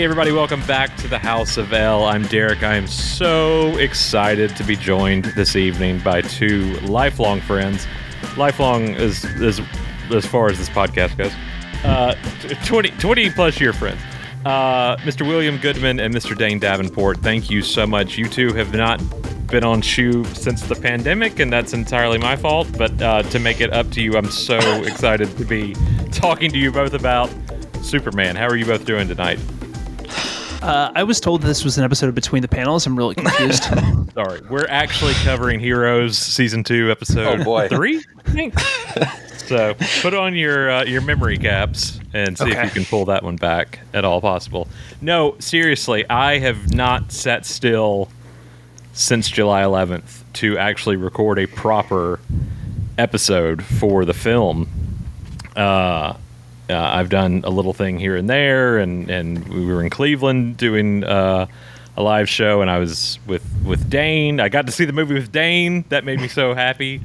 Hey everybody, welcome back to the House of L. I'm Derek. I am so excited to be joined this evening by two lifelong friends. Lifelong is as far as this podcast goes. 20 plus year friends. Mr. William Goodman and Mr. Dane Davenport, thank you so much. You two have not been on Shoe since the pandemic, and that's entirely my fault, but to make it up to you, I'm so excited to be talking to you both about Superman. How are you both doing tonight? I was told this was an episode of Between the Panels. I'm really confused. Sorry. We're actually covering Heroes Season 2, Episode 3, I think. So put on your memory caps and see if you can pull that one back at all possible. No, seriously, I have not sat still since July 11th to actually record a proper episode for the film. I've done a little thing here and there, and we were in Cleveland doing a live show, and I was with Dane. I got to see the movie with Dane. That made me so happy.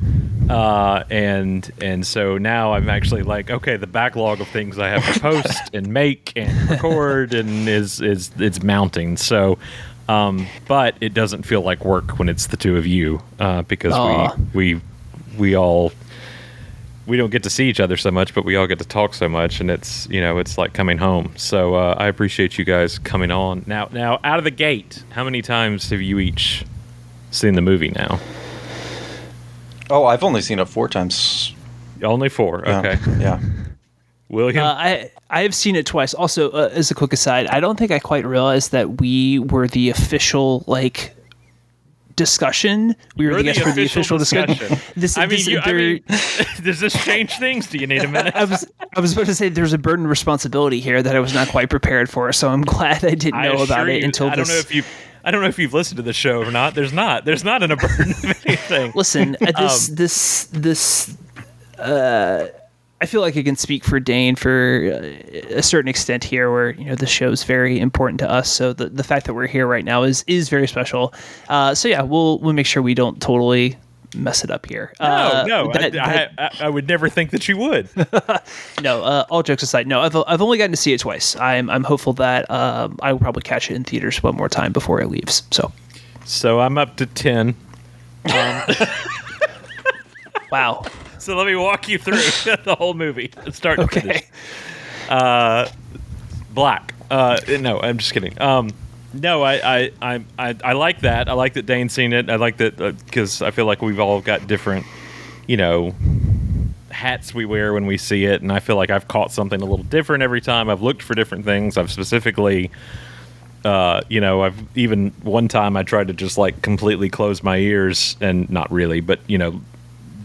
And so now I'm actually like, okay, the backlog of things I have to post and make and record and it's mounting. So, but it doesn't feel like work when it's the two of you, because we don't get to see each other so much, but we all get to talk so much, and it's like coming home. So I appreciate you guys coming on. Now, out of the gate, how many times have you each seen the movie now? Oh, I've only seen it 4 times. Only 4, okay. Yeah. William? I have seen it twice. Also, as a quick aside, I don't think I quite realized that we were the official, discussion. We were the guests for the official discussion. Does this change things? Do you need a minute? I was about to say there's a burden of responsibility here that I was not quite prepared for, so I'm glad I didn't know about it until this. I don't know if you've listened to the show or not. There's not an burden of anything. Listen, I feel like I can speak for Dane for a certain extent here, where the show is very important to us. So the fact that we're here right now is very special. So yeah, we'll make sure we don't totally mess it up here. No, I would never think that you would. No, all jokes aside, no, I've only gotten to see it twice. I'm hopeful that I will probably catch it in theaters one more time before it leaves. So I'm up to 10. Wow. So let me walk you through the whole movie, start to finish. Black. No, I'm just kidding. No, I like that. I like that Dane's seen it. I like that because I feel like we've all got different, hats we wear when we see it, and I feel like I've caught something a little different every time. I've looked for different things. I've specifically, I've even one time I tried to just completely close my ears, and not really, but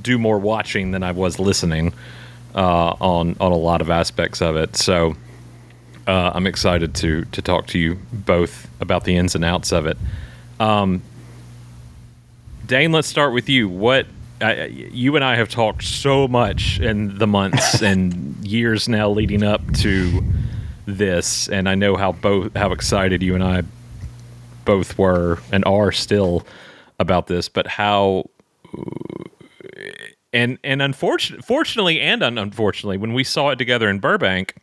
do more watching than I was listening on a lot of aspects of it. So I'm excited to talk to you both about the ins and outs of it. Dane, let's start with you. You and I have talked so much in the months and years now leading up to this, and I know how excited you and I both were and are still about this, but how and fortunately and unfortunately, when we saw it together in Burbank,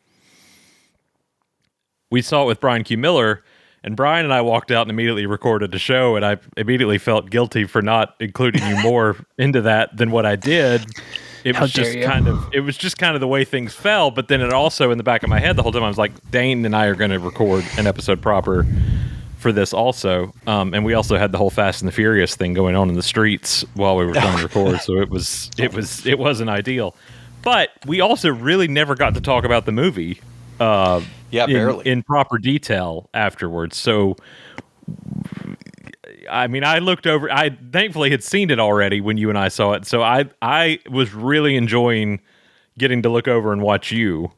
we saw it with Brian Q. Miller, and Brian and I walked out and immediately recorded a show, and I immediately felt guilty for not including you more into that than what I did. It was just kind of the way things fell, but then it also in the back of my head the whole time I was like, Dane and I are going to record an episode proper for this also, and we also had the whole Fast and the Furious thing going on in the streets while we were trying to record, so it wasn't ideal. But we also really never got to talk about the movie barely in proper detail afterwards. So I mean, I looked over, I thankfully had seen it already when you and I saw it, so I was really enjoying getting to look over and watch you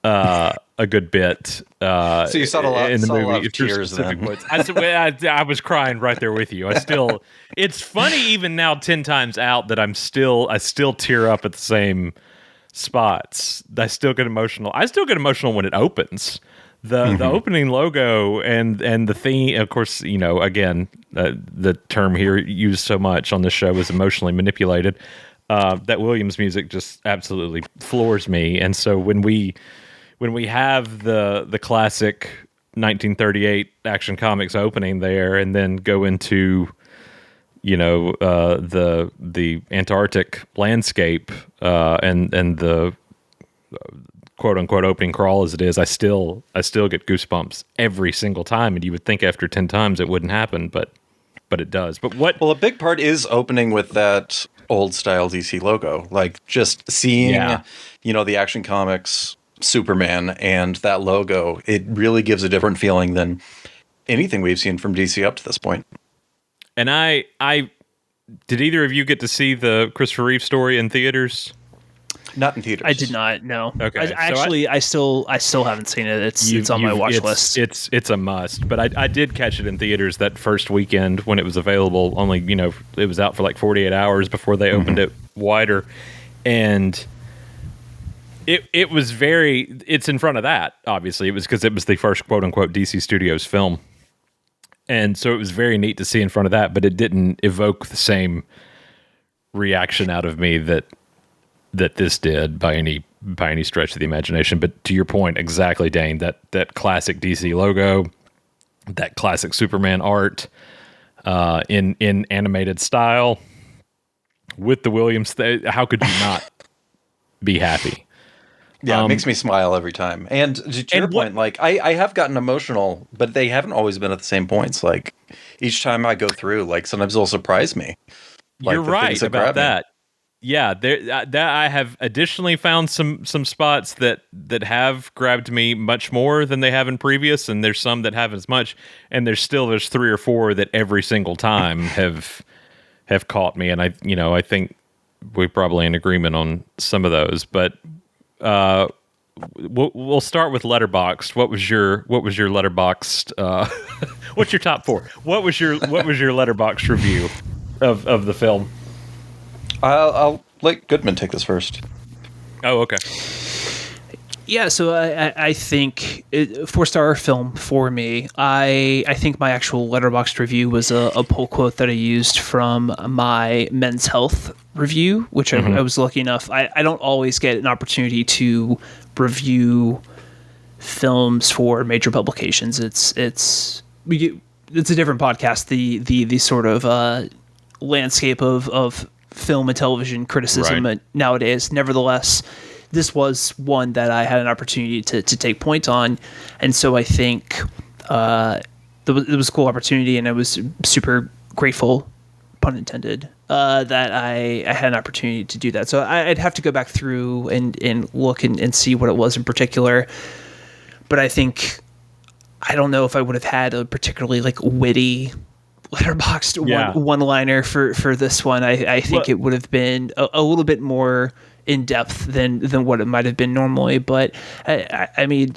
a good bit. So you saw a lot in the movie. A lot of tears then. I was crying right there with you. It's funny even now 10 times out that I still tear up at the same spots. I still get emotional. I still get emotional when it opens. The opening logo and the theme, of course, again, the term here used so much on the show is emotionally manipulated. That Williams music just absolutely floors me. And so when we have the classic 1938 Action Comics opening there, and then go into the Antarctic landscape and the quote unquote opening crawl as it is, I still get goosebumps every single time, and you would think after 10 times it wouldn't happen, but it does. But what? Well, a big part is opening with that old style DC logo, like just seeing, the Action Comics Superman and that logo. It really gives a different feeling than anything we've seen from DC up to this point. And I did either of you get to see the Christopher Reeve story in theaters? Not in theaters. I did not. No. Okay. I still haven't seen it. It's on my watch list. It's a must. But I did catch it in theaters that first weekend when it was available. Only it was out for like 48 hours before they opened it wider, and it was it's in front of that. Obviously, it was because it was the first quote unquote DC Studios film, and so it was very neat to see in front of that. But it didn't evoke the same reaction out of me that this did by any stretch of the imagination. But to your point, exactly, Dane, that classic DC logo, that classic Superman art in animated style with the Williams, how could you not be happy? Yeah, it makes me smile every time. And to your point, like I have gotten emotional, but they haven't always been at the same points. Like each time I go through, like sometimes they'll surprise me. Like, you're right about that. Yeah, that I have additionally found some spots that have grabbed me much more than they have in previous, and there's some that haven't as much, and there's 3 or 4 that every single time have caught me, and I think we're probably in agreement on some of those. But we'll start with Letterboxd. What was your Letterboxd? What's your top 4? What was your Letterboxd review of the film? I'll let Goodman take this first. Oh, okay. Yeah, so I think 4-star film for me. I think my actual Letterboxd review was a pull quote that I used from my Men's Health review, which I was lucky enough. I don't always get an opportunity to review films for major publications. It's a different podcast. The sort of landscape of film and television criticism nowadays. Nevertheless, this was one that I had an opportunity to take point on, and so I think it was a cool opportunity, and I was super grateful, pun intended, that I had an opportunity to do that. So I'd have to go back through and look and see what it was in particular, but I think I don't know if I would have had a particularly witty Letterboxd one-liner for this one. I think it would have been a little bit more in depth than what it might have been normally. But I mean,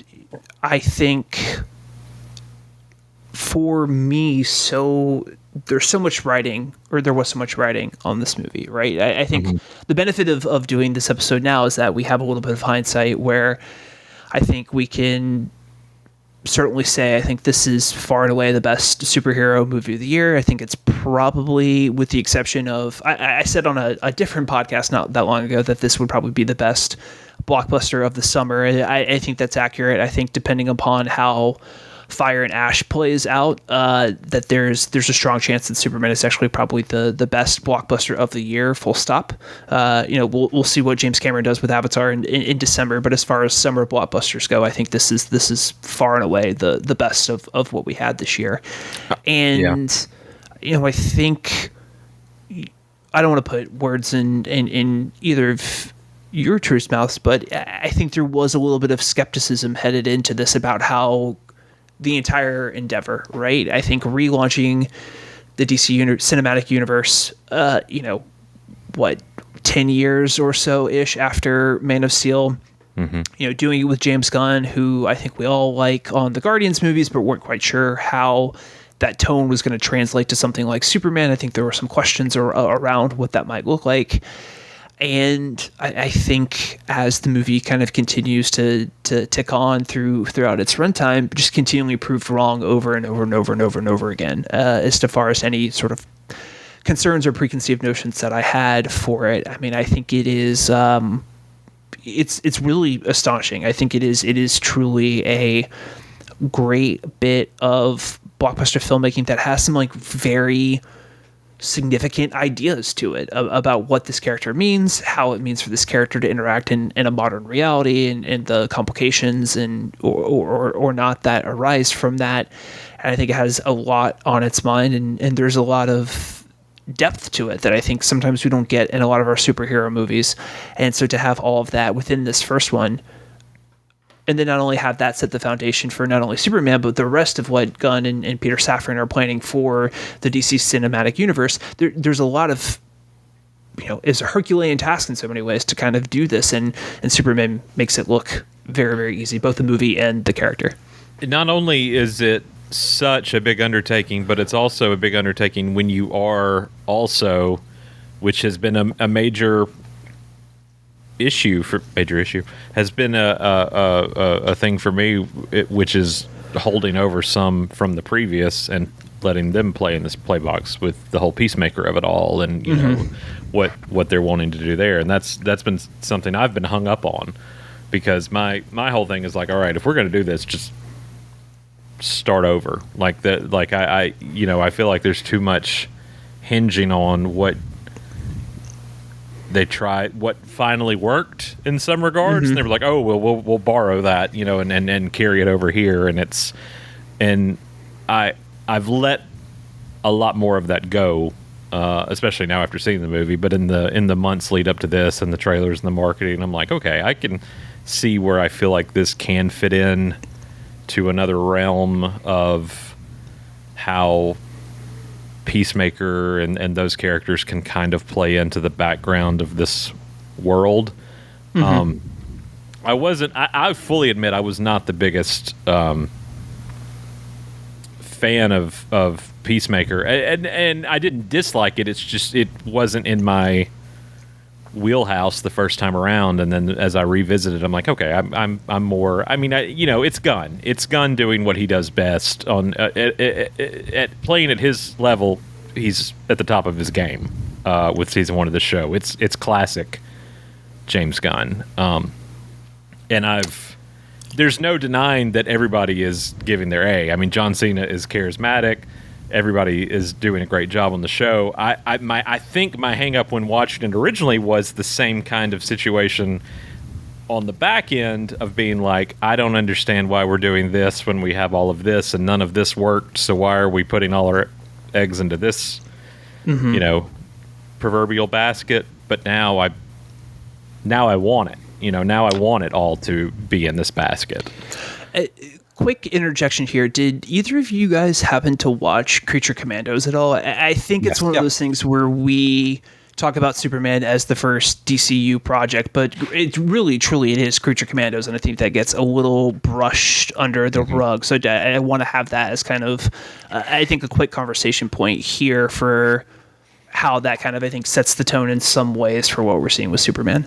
I think for me, there's so much writing, or there was so much writing on this movie, right? I think the benefit of doing this episode now is that we have a little bit of hindsight where I think we can certainly say I think this is far and away the best superhero movie of the year. I think it's probably, with the exception of, I said on a different podcast not that long ago that this would probably be the best blockbuster of the summer. I think that's accurate. I think depending upon how Fire and Ash plays out, that there's a strong chance that Superman is actually probably the best blockbuster of the year, full stop. We'll see what James Cameron does with Avatar in December, but as far as summer blockbusters go, I think this is far and away the best of what we had this year. And I think, I don't want to put words in either of your truth's mouths, but I think there was a little bit of skepticism headed into this about how the entire endeavor, right? I think relaunching the DC cinematic universe, 10 years or so ish after Man of Steel, doing it with James Gunn, who I think we all like on the Guardians movies, but weren't quite sure how that tone was going to translate to something like Superman. I think there were some questions around what that might look like. And I think as the movie kind of continues to tick on throughout its runtime, just continually proved wrong over and over and over and over and over again, as far as any sort of concerns or preconceived notions that I had for it. I mean, I think it is, it's really astonishing. I think it is truly a great bit of blockbuster filmmaking that has some like very significant ideas to it about what this character means, how it means for this character to interact in a modern reality, and the complications and or not that arise from that. And I think it has a lot on its mind, and there's a lot of depth to it that I think sometimes we don't get in a lot of our superhero movies. And so to have all of that within this first one, and then not only have that set the foundation for not only Superman, but the rest of what Gunn and Peter Safran are planning for the DC cinematic universe, there's a lot of, it's a Herculean task in so many ways to kind of do this, and Superman makes it look very, very easy, both the movie and the character. Not only is it such a big undertaking, but it's also a big undertaking when you are also, which has been a major issue has been a thing for me, which is holding over some from the previous and letting them play in this play box with the whole Peacemaker of it all, and you know what they're wanting to do there. And that's been something I've been hung up on, because my whole thing is like, all right, if we're going to do this, just start over. I feel like there's too much hinging on what they tried, what finally worked in some regards, and they were like, oh well, we'll borrow that, and carry it over here, and I've let a lot more of that go, especially now after seeing the movie. But in the months lead up to this and the trailers and the marketing, I'm like, okay, I can see where I feel like this can fit in to another realm of how Peacemaker and those characters can kind of play into the background of this world. I fully admit I was not the biggest fan of Peacemaker, and I didn't dislike it. It's just it wasn't in my wheelhouse the first time around, and then as I revisited, I'm like, okay, I'm more. I mean, it's Gunn. It's Gunn doing what he does best on at playing at his level. He's at the top of his game with season 1 of the show. It's classic James Gunn, and there's no denying that everybody is giving their A. I mean, John Cena is charismatic. Everybody is doing a great job on the show. I think my hang-up when watching it originally was the same kind of situation on the back end of being like, I don't understand why we're doing this when we have all of this and none of this worked, so why are we putting all our eggs into this, proverbial basket? But now I want it. Now I want it all to be in this basket. Quick interjection here. Did either of you guys happen to watch Creature Commandos at all? I think it's one of those things where we talk about Superman as the first DCU project, but it really, truly, it is Creature Commandos, and I think that gets a little brushed under the rug. So I want to have that as kind of, I think, a quick conversation point here for how that kind of, I think, sets the tone in some ways for what we're seeing with Superman.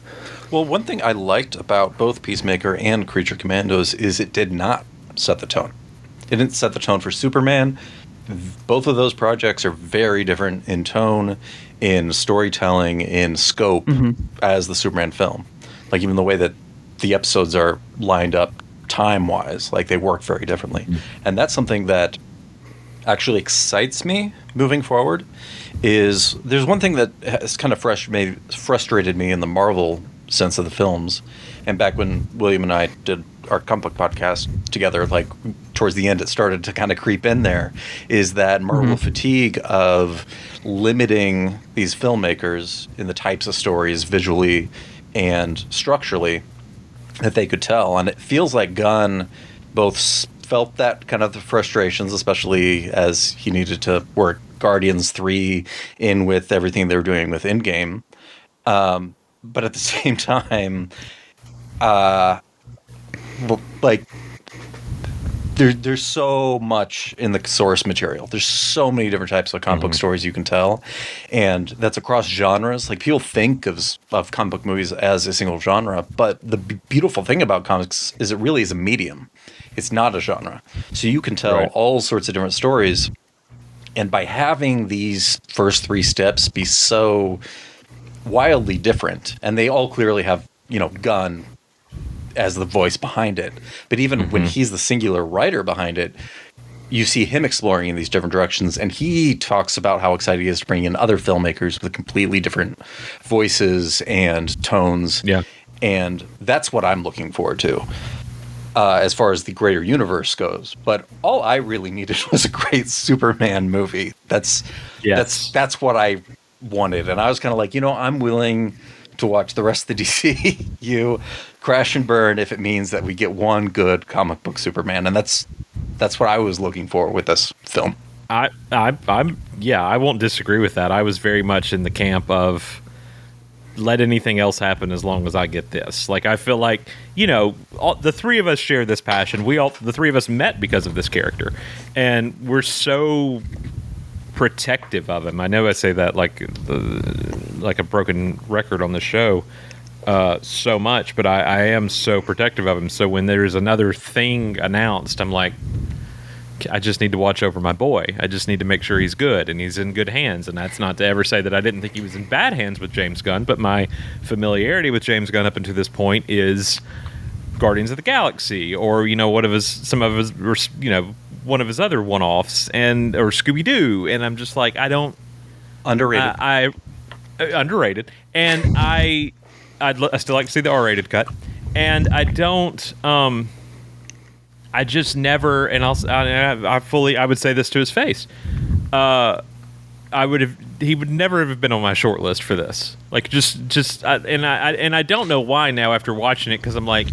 Well, one thing I liked about both Peacemaker and Creature Commandos is it did not set the tone. It didn't set the tone for Superman. Both of those projects are very different in tone, in storytelling, in scope as the Superman film. Like, even the way that the episodes are lined up time-wise, like, they work very differently. And that's something that actually excites me moving forward. Is there's one thing that has kind of frustrated me in the Marvel sense of the films, and back when William and I did our comic book podcast together, like towards the end it started to kind of creep in there, is that Marvel fatigue of limiting these filmmakers in the types of stories visually and structurally that they could tell. And it feels like Gunn both felt that kind of the frustrations, especially as he needed to work Guardians 3 in with everything they were doing with Endgame. But at the same time, there's so much in the source material. There's so many different types of comic book stories you can tell, and that's across genres. Like, people think of comic book movies as a single genre, but the beautiful thing about comics is it really is a medium. It's not a genre. So you can tell all sorts of different stories, and by having these first 3 steps be so wildly different, and they all clearly have, Gunn as the voice behind it. But even when he's the singular writer behind it, you see him exploring in these different directions, and he talks about how excited he is to bring in other filmmakers with completely different voices and tones. Yeah. And that's what I'm looking forward to as far as the greater universe goes. But all I really needed was a great Superman movie. That's what I wanted. And I was kind of like, I'm willing to watch the rest of the DCU crash and burn if it means that we get one good comic book Superman. And that's what I was looking for with this film. I won't disagree with that. I was very much in the camp of let anything else happen as long as I get this. Like, I feel like, the three of us share this passion. The three of us met because of this character, and we're so protective of him. I know I say that like a broken record on the show so much, but I am so protective of him. So when there's another thing announced, I'm like, I just need to watch over my boy. I just need to make sure he's good and he's in good hands. And that's not to ever say that I didn't think he was in bad hands with James Gunn, but my familiarity with James Gunn up until this point is Guardians of the Galaxy, or one of his other one-offs, or Scooby-Doo. And I'm just like, I don't underrated. Underrated, and I still like to see the R-rated cut, and I don't. I just never, and I would say this to his face. He would never have been on my short list for this. Like, I don't know why now after watching it, because I'm like,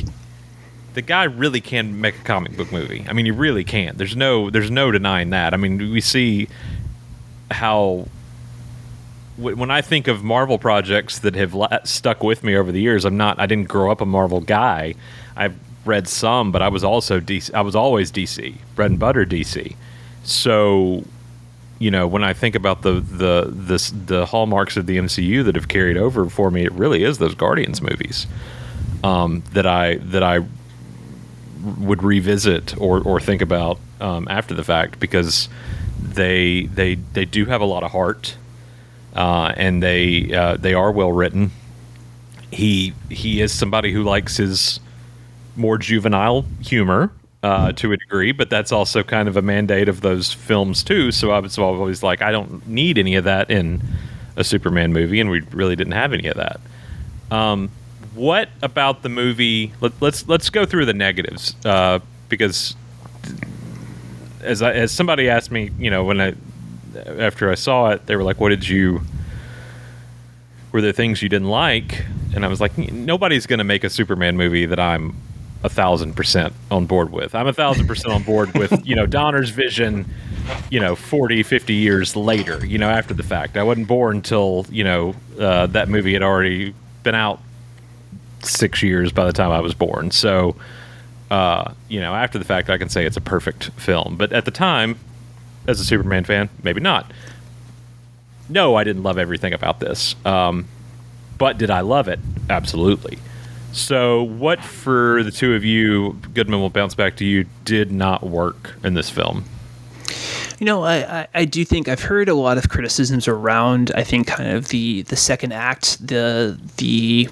the guy really can make a comic book movie. I mean, he really can. There's no denying that. I mean, we see how when I think of Marvel projects that have stuck with me over the years, I didn't grow up a Marvel guy. I've read some, but I was also DC. I was always DC, bread and butter DC. So, when I think about the hallmarks of the MCU that have carried over for me, it really is those Guardians movies that I would revisit or think about after the fact, because they do have a lot of heart, and they are well written. He is somebody who likes his more juvenile humor to a degree, but that's also kind of a mandate of those films too. So I was always like, I don't need any of that in a Superman movie, and we really didn't have any of that. What about the movie? Let's go through the negatives, because as somebody asked me, after I saw it, they were like, were there things you didn't like? And I was like, nobody's going to make a Superman movie that I'm 1,000% on board with. I'm 1,000% on board with, Donner's vision, 40, 50 years later, after the fact. I wasn't born until, that movie had already been out 6 years by the time I was born. So, after the fact, I can say it's a perfect film. But at the time, as a Superman fan, maybe not. No, I didn't love everything about this. But did I love it? Absolutely. So what, for the two of you, Goodman, will bounce back to you, did not work in this film? I do think I've heard a lot of criticisms around, I think, kind of the second act, the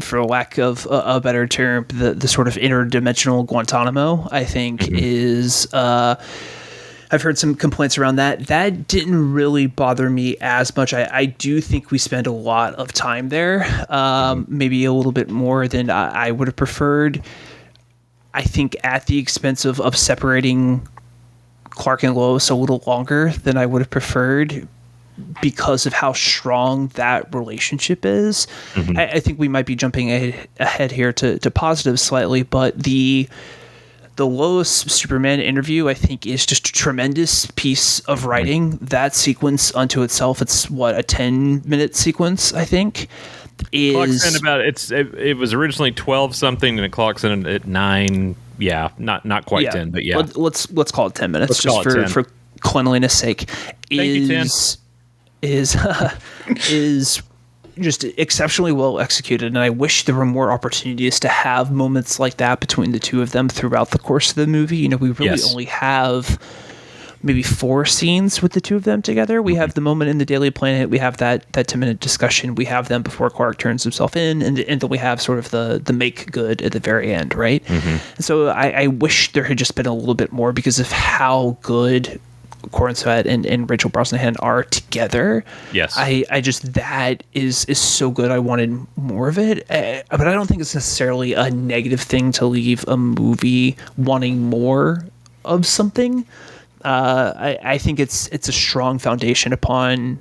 for lack of a better term, the sort of interdimensional Guantanamo, I think, is... I've heard some complaints around that. That didn't really bother me as much. I do think we spend a lot of time there, maybe a little bit more than I would have preferred. I think at the expense of separating Clark and Lois a little longer than I would have preferred, because of how strong that relationship is. I think we might be jumping ahead here to positives slightly, but the Lois Superman interview, I think, is just a tremendous piece of writing. That sequence unto itself, it's a 10-minute sequence, I think. Clocks in about it was originally 12 something, and it clocks in at 9. Yeah, not quite 10, but yeah. Let's call it 10 minutes, just for cleanliness sake. Thank you, 10. Is just exceptionally well executed, and I wish there were more opportunities to have moments like that between the two of them throughout the course of the movie. We really only have maybe 4 scenes with the two of them together. We have the moment in the Daily Planet. We have that 10-minute discussion. We have them before Clark turns himself in, and then we have sort of the make good at the very end, right? And so I wish there had just been a little bit more because of how good Corin Sweat and Rachel Brosnahan are together. Yes. I just, that is so good. I wanted more of it, but I don't think it's necessarily a negative thing to leave a movie wanting more of something. I think it's a strong foundation upon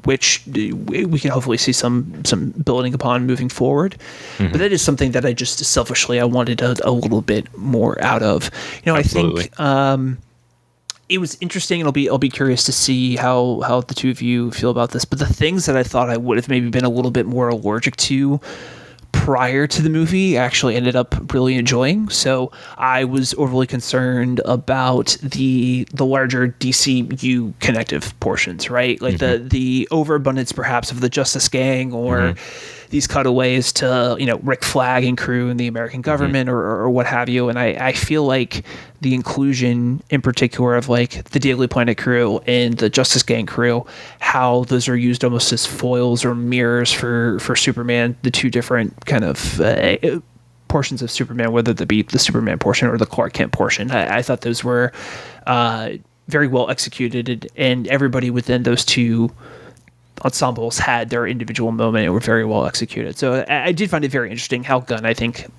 which we can hopefully see some building upon moving forward. But that is something that I just selfishly, I wanted a little bit more out of. Absolutely. I think it was interesting, and I'll be curious to see how the two of you feel about this. But the things that I thought I would have maybe been a little bit more allergic to prior to the movie, I actually ended up really enjoying. So I was overly concerned about the larger DCU connective portions, right? Like the overabundance perhaps of the Justice Gang, or these cutaways to, Rick Flag and crew and the American government, or what have you. And I feel like the inclusion in particular of like the Daily Planet crew and the Justice Gang crew, how those are used almost as foils or mirrors for Superman, the two different kind of portions of Superman, whether that be the Superman portion or the Clark Kent portion. I thought those were very well executed, and everybody within those two ensembles had their individual moment and were very well executed. So I did find it very interesting how Gunn, I think,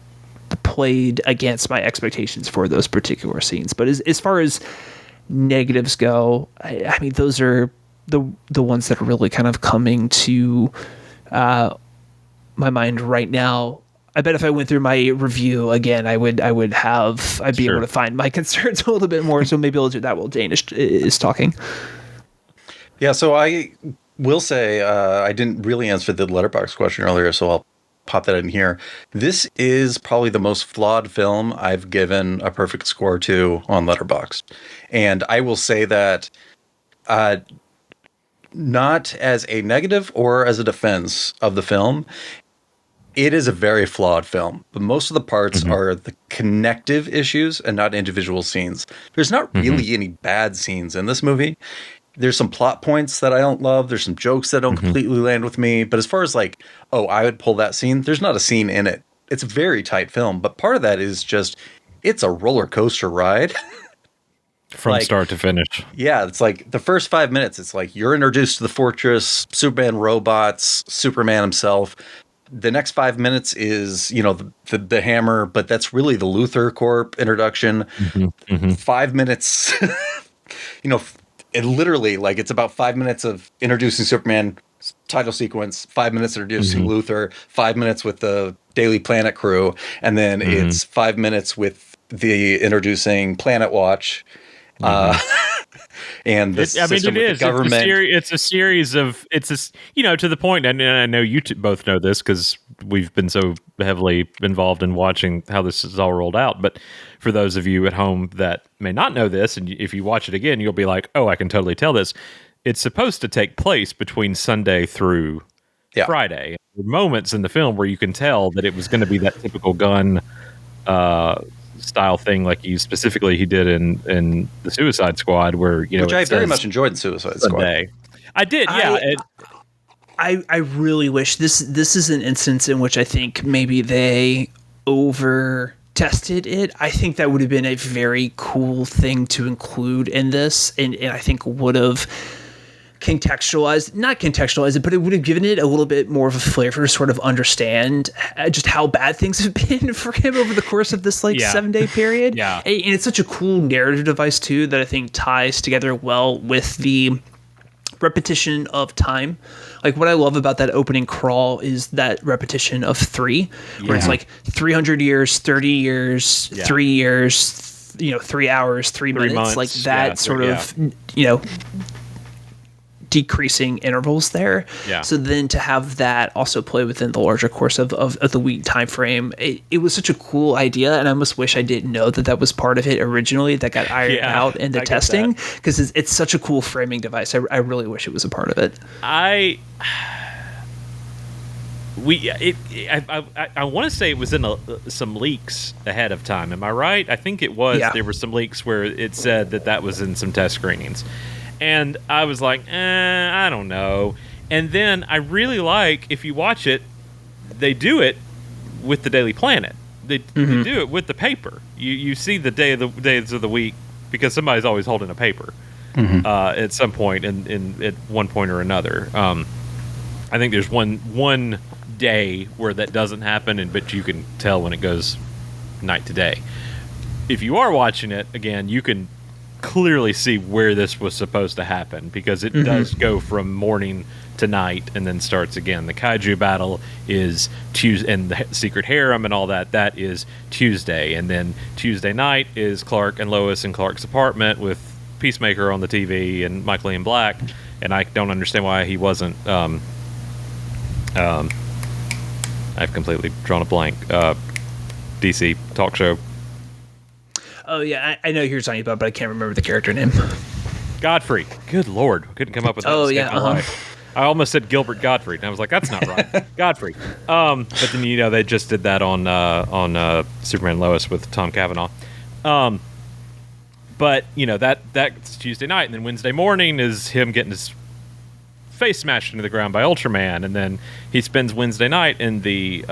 played against my expectations for those particular scenes. But as far as negatives go, I mean, those are the ones that are really kind of coming to my mind right now. I bet if I went through my review again, I'd be able to find my concerns a little bit more. So maybe I'll do that while Dane is talking. Yeah, so I will say I didn't really answer the Letterboxd question earlier, so I'll pop that in here. This is probably the most flawed film I've given a perfect score to on Letterboxd. And I will say that not as a negative or as a defense of the film, it is a very flawed film. But most of the parts are the connective issues and not individual scenes. There's not really any bad scenes in this movie. There's some plot points that I don't love. There's some jokes that don't completely land with me. But as far as like, oh, I would pull that scene, there's not a scene in it. It's a very tight film. But part of that is just, it's a roller coaster ride. From start to finish. Yeah, it's like the first 5 minutes, it's like you're introduced to the fortress, Superman robots, Superman himself. The next 5 minutes is, the hammer, but that's really the Luthor Corp introduction. 5 minutes, it literally, like, it's about 5 minutes of introducing Superman, title sequence, 5 minutes introducing Luthor, 5 minutes with the Daily Planet crew, and then it's 5 minutes with the introducing Planet Watch. And the system with the government. It's a series of, to the point, and I know you both know this because we've been so heavily involved in watching how this is all rolled out. But for those of you at home that may not know this, and if you watch it again, you'll be like, oh, I can totally tell this. It's supposed to take place between Sunday through Friday. There are moments in the film where you can tell that it was going to be that typical Gunn style thing, like he did in the Suicide Squad, where which I very much enjoyed in Suicide Squad. I did, yeah. I really wish this is an instance in which I think maybe they over tested it. I think that would have been a very cool thing to include in this, and I think would have not contextualized it, but it would have given it a little bit more of a flavor to sort of understand just how bad things have been for him over the course of this 7-day period. Yeah. And it's such a cool narrative device too, that I think ties together well with the repetition of time. Like, what I love about that opening crawl is that repetition of 3, where it's like 300 years, 30 years, 3 years, 3 hours, 3 minutes, months, like that decreasing intervals there. Yeah. So then to have that also play within the larger course of the week time frame, it was such a cool idea, and I almost wish I didn't know that was part of it originally, that got ironed out in the testing, because it's such a cool framing device. I really wish it was a part of it. I want to say it was in some leaks ahead of time. Am I right? I think it was. Yeah. There were some leaks where it said that was in some test screenings, and I was like, I don't know. And then I really like, if you watch it, they do it with the Daily Planet. They do it with the paper. You see the days of the week, because somebody's always holding a paper at some point at one point or another. I think there's one day where that doesn't happen, but you can tell when it goes night to day. If you are watching it again, you can clearly see where this was supposed to happen, because it does go from morning to night and then starts again. The kaiju battle is Tuesday, and the secret harem and all that is Tuesday, and then Tuesday night is Clark and Lois in Clark's apartment with Peacemaker on the TV and Michael Ian Black, and I don't understand why he wasn't I've completely drawn a blank. DC talk show. Oh yeah, I know who you're talking about, but I can't remember the character name. Godfrey. Good Lord, couldn't come up with that. Oh yeah. I almost said Gilbert Gottfried, and I was like, that's not right. Godfrey. But then they just did that on Superman and Lois with Tom Cavanaugh. But that's Tuesday night, and then Wednesday morning is him getting his face smashed into the ground by Ultraman, and then he spends Wednesday night in the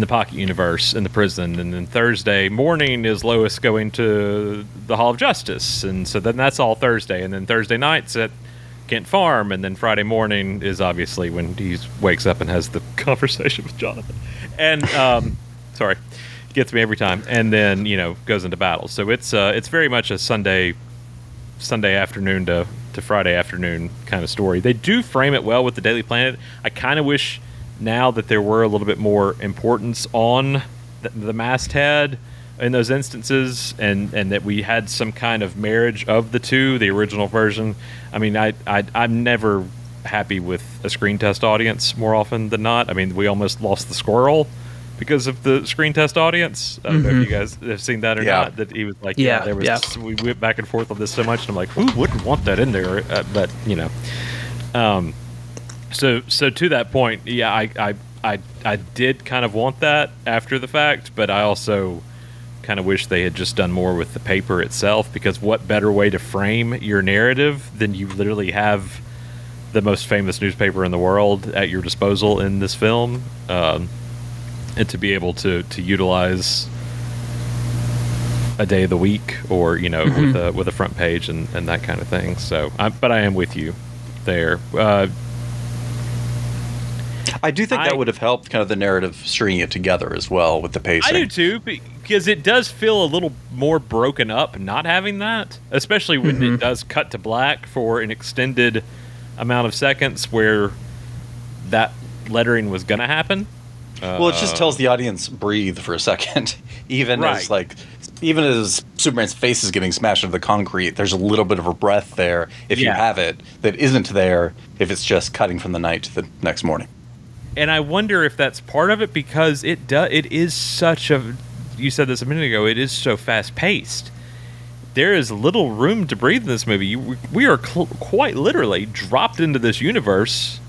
Pocket Universe in the prison, and then Thursday morning is Lois going to the Hall of Justice, and so then that's all Thursday, and then Thursday night's at Kent Farm, and then Friday morning is obviously when he wakes up and has the conversation with Jonathan, and sorry, gets me every time, and then goes into battle. So it's very much a Sunday afternoon to Friday afternoon kind of story. They do frame it well with the Daily Planet. I kind of wish now that there were a little bit more importance on the masthead in those instances, and that we had some kind of marriage of the two, the original version. I mean, I'm never happy with a screen test audience more often than not. I mean, we almost lost the squirrel because of the screen test audience. I don't know if you guys have seen that or not. That he was like, we went back and forth on this so much, and I'm like, who wouldn't want that in there? But so to that point, I did kind of want that after the fact, but I also kind of wish they had just done more with the paper itself, because what better way to frame your narrative than you literally have the most famous newspaper in the world at your disposal in this film, and to be able to utilize a day of the week, or with a front page and that kind of thing. So, but I am with you there. I do think that would have helped kind of the narrative stringing it together as well with the pacing. I do too, because it does feel a little more broken up not having that, especially when it does cut to black for an extended amount of seconds where that lettering was going to happen. Well, it just tells the audience breathe for a second, even as Superman's face is getting smashed into the concrete. There's a little bit of a breath there if you have it that isn't there if it's just cutting from the night to the next morning. And I wonder if that's part of it, because it is such a, you said this a minute ago, it is so fast paced. There is little room to breathe in this movie. We are quite literally dropped into this universe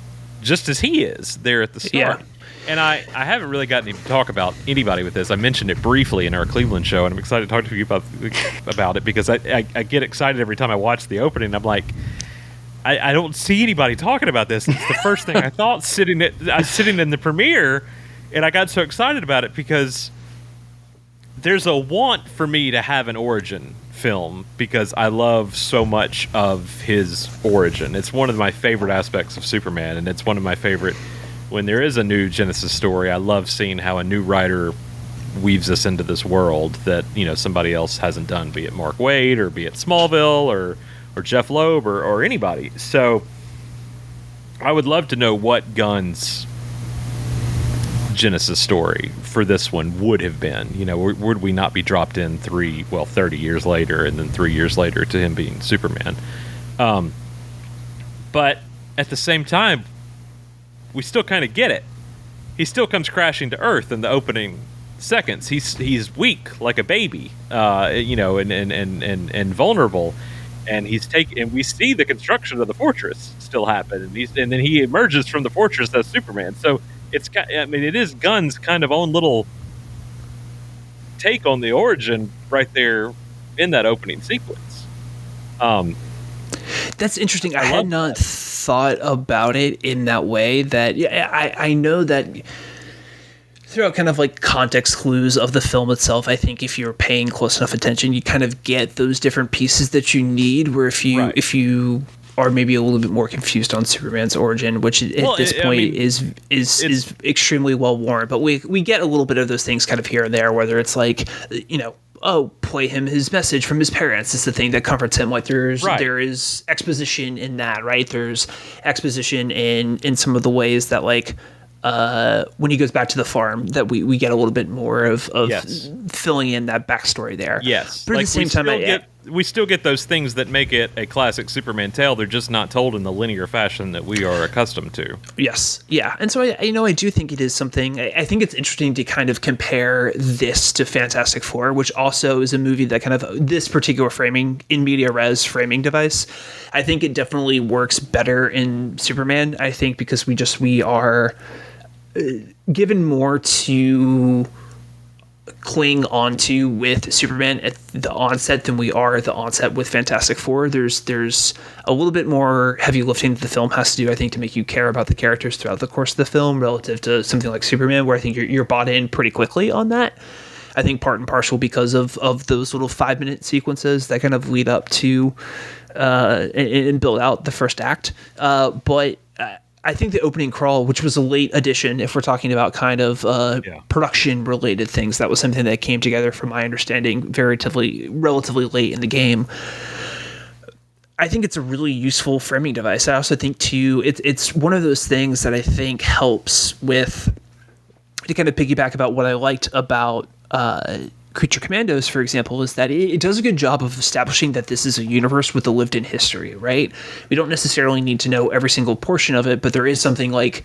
just as he is there at the start. Yeah. And I haven't really gotten to talk about anybody with this. I mentioned it briefly in our Cleveland show, and I'm excited to talk to you about it, because I get excited every time I watch the opening. I'm like, I don't see anybody talking about this. It's the first thing I thought sitting in the premiere, and I got so excited about it because there's a want for me to have an origin film, because I love so much of his origin. It's one of my favorite aspects of Superman, and it's one of my favorite. When there is a new Genesis story, I love seeing how a new writer weaves us into this world that somebody else hasn't done, be it Mark Waid or be it Smallville or Jeff Loeb or anybody. So I would love to know what Gunn's Genesis story for this one would have been. Would we not be dropped in 30 years later, and then 3 years later to him being Superman? But at the same time, we still kind of get it. He still comes crashing to Earth in the opening seconds. He's weak like a baby, and vulnerable. and and we see the construction of the fortress still happen, and then he emerges from the fortress as Superman. So it is Gunn's kind of own little take on the origin right there in that opening sequence. That's interesting. I had not thought about it in that way. That I know that throughout kind of like context clues of the film itself, I think if you're paying close enough attention, you kind of get those different pieces that you need. Where if you are maybe a little bit more confused on Superman's origin, which at this point is extremely well worn, but we get a little bit of those things kind of here and there, whether it's like, play him his message from his parents is the thing that comforts him. Like there is exposition in that, right? There's exposition in some of the ways that like when he goes back to the farm that we get a little bit more of filling in that backstory there. Yes. But at the same time, we still get those things that make it a classic Superman tale. They're just not told in the linear fashion that we are accustomed to. Yes. Yeah. And so I do think it is something, I think it's interesting to kind of compare this to Fantastic Four, which also is a movie that kind of this particular framing in media res framing device. I think it definitely works better in Superman. I think because we are given more to cling onto with Superman at the onset than we are at the onset with Fantastic Four. There's a little bit more heavy lifting that the film has to do, I think, to make you care about the characters throughout the course of the film relative to something like Superman, where I think you're bought in pretty quickly on that. I think part and parcel because of those little 5-minute sequences that kind of lead up to and build out the first act. But I think the opening crawl, which was a late addition, if we're talking about kind of production-related things, that was something that came together, from my understanding, relatively late in the game. I think it's a really useful framing device. I also think, too, it's one of those things that I think helps with, to kind of piggyback about what I liked about Creature Commandos, for example, is that it does a good job of establishing that this is a universe with a lived-in history, right? We don't necessarily need to know every single portion of it, but there is something like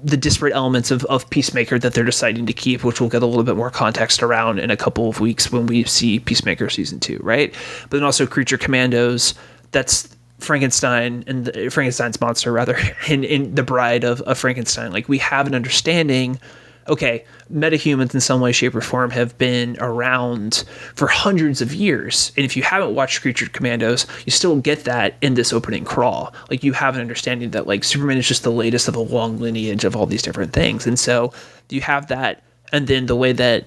the disparate elements of Peacemaker that they're deciding to keep, which we'll get a little bit more context around in a couple of weeks when we see Peacemaker Season 2, right? But then also Creature Commandos, that's Frankenstein and Frankenstein's monster, rather, in The Bride of Frankenstein. Like, we have an understanding, okay, metahumans in some way, shape, or form have been around for hundreds of years. And if you haven't watched Creature Commandos, you still get that in this opening crawl. Like, you have an understanding that, like, Superman is just the latest of a long lineage of all these different things. And so you have that, and then the way that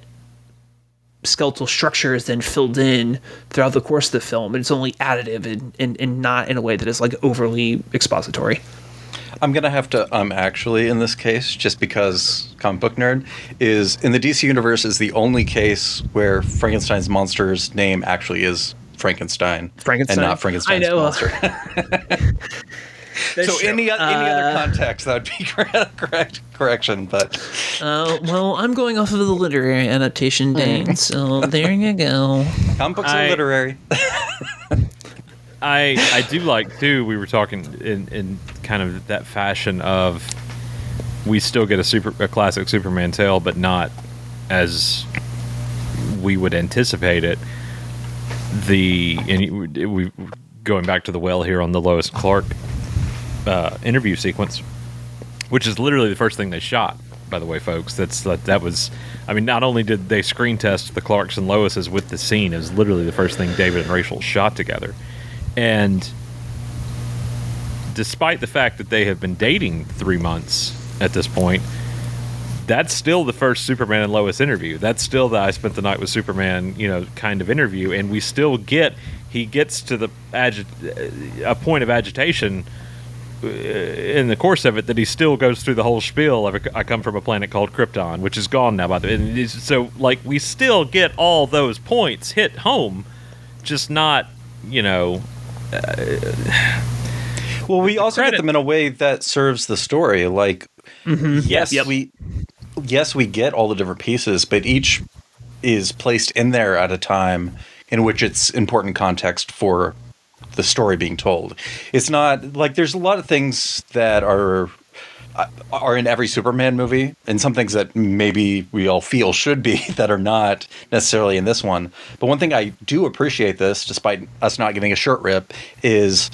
skeletal structure is then filled in throughout the course of the film, and it's only additive and not in a way that is, like, overly expository. I'm going to have to actually in this case, just because comic book nerd, is in the DC universe is the only case where Frankenstein's monster's name actually is Frankenstein and not Frankenstein's monster. So any other context, that would be correction, but well, I'm going off of the literary adaptation, Dane, so there you go. Comic books are literary. I do like, too, we were talking in kind of that fashion of we still get a classic Superman tale, but not as we would anticipate it. We going back to the well here on the Lois Clark interview sequence, which is literally the first thing they shot, by the way, folks. That was, I mean, not only did they screen test the Clarks and Loises with the scene, it was literally the first thing David and Rachel shot together. And despite the fact that they have been dating 3 months at this point, that's still the first Superman and Lois interview. That's still the I spent the night with Superman, kind of interview. And we still he gets to a point of agitation in the course of it that he still goes through the whole spiel of I come from a planet called Krypton, which is gone now, by the way. So, like, we still get all those points hit home, just not, well, we also get them in a way that serves the story. Like, yes, we get all the different pieces, but each is placed in there at a time in which it's important context for the story being told. It's not like there's a lot of things that are are in every Superman movie, and some things that maybe we all feel should be that are not necessarily in this one. But one thing I do appreciate this, despite us not getting a shirt rip, is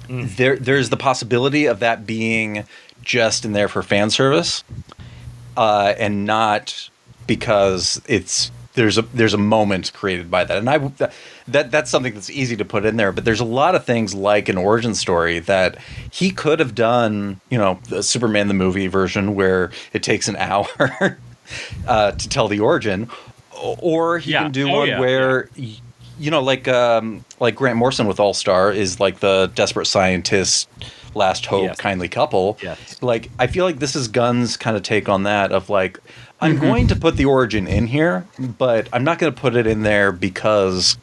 there's the possibility of that being just in there for fan service, and not because there's a moment created by that. And that's something that's easy to put in there, but there's a lot of things like an origin story that he could have done, the Superman the movie version where it takes an hour to tell the origin, or he can do one where like Grant Morrison with All Star is like the desperate scientist, last hope, kindly couple. Yes. Like, I feel like this is Gunn's kind of take on that of like, I'm going to put the origin in here, but I'm not going to put it in there because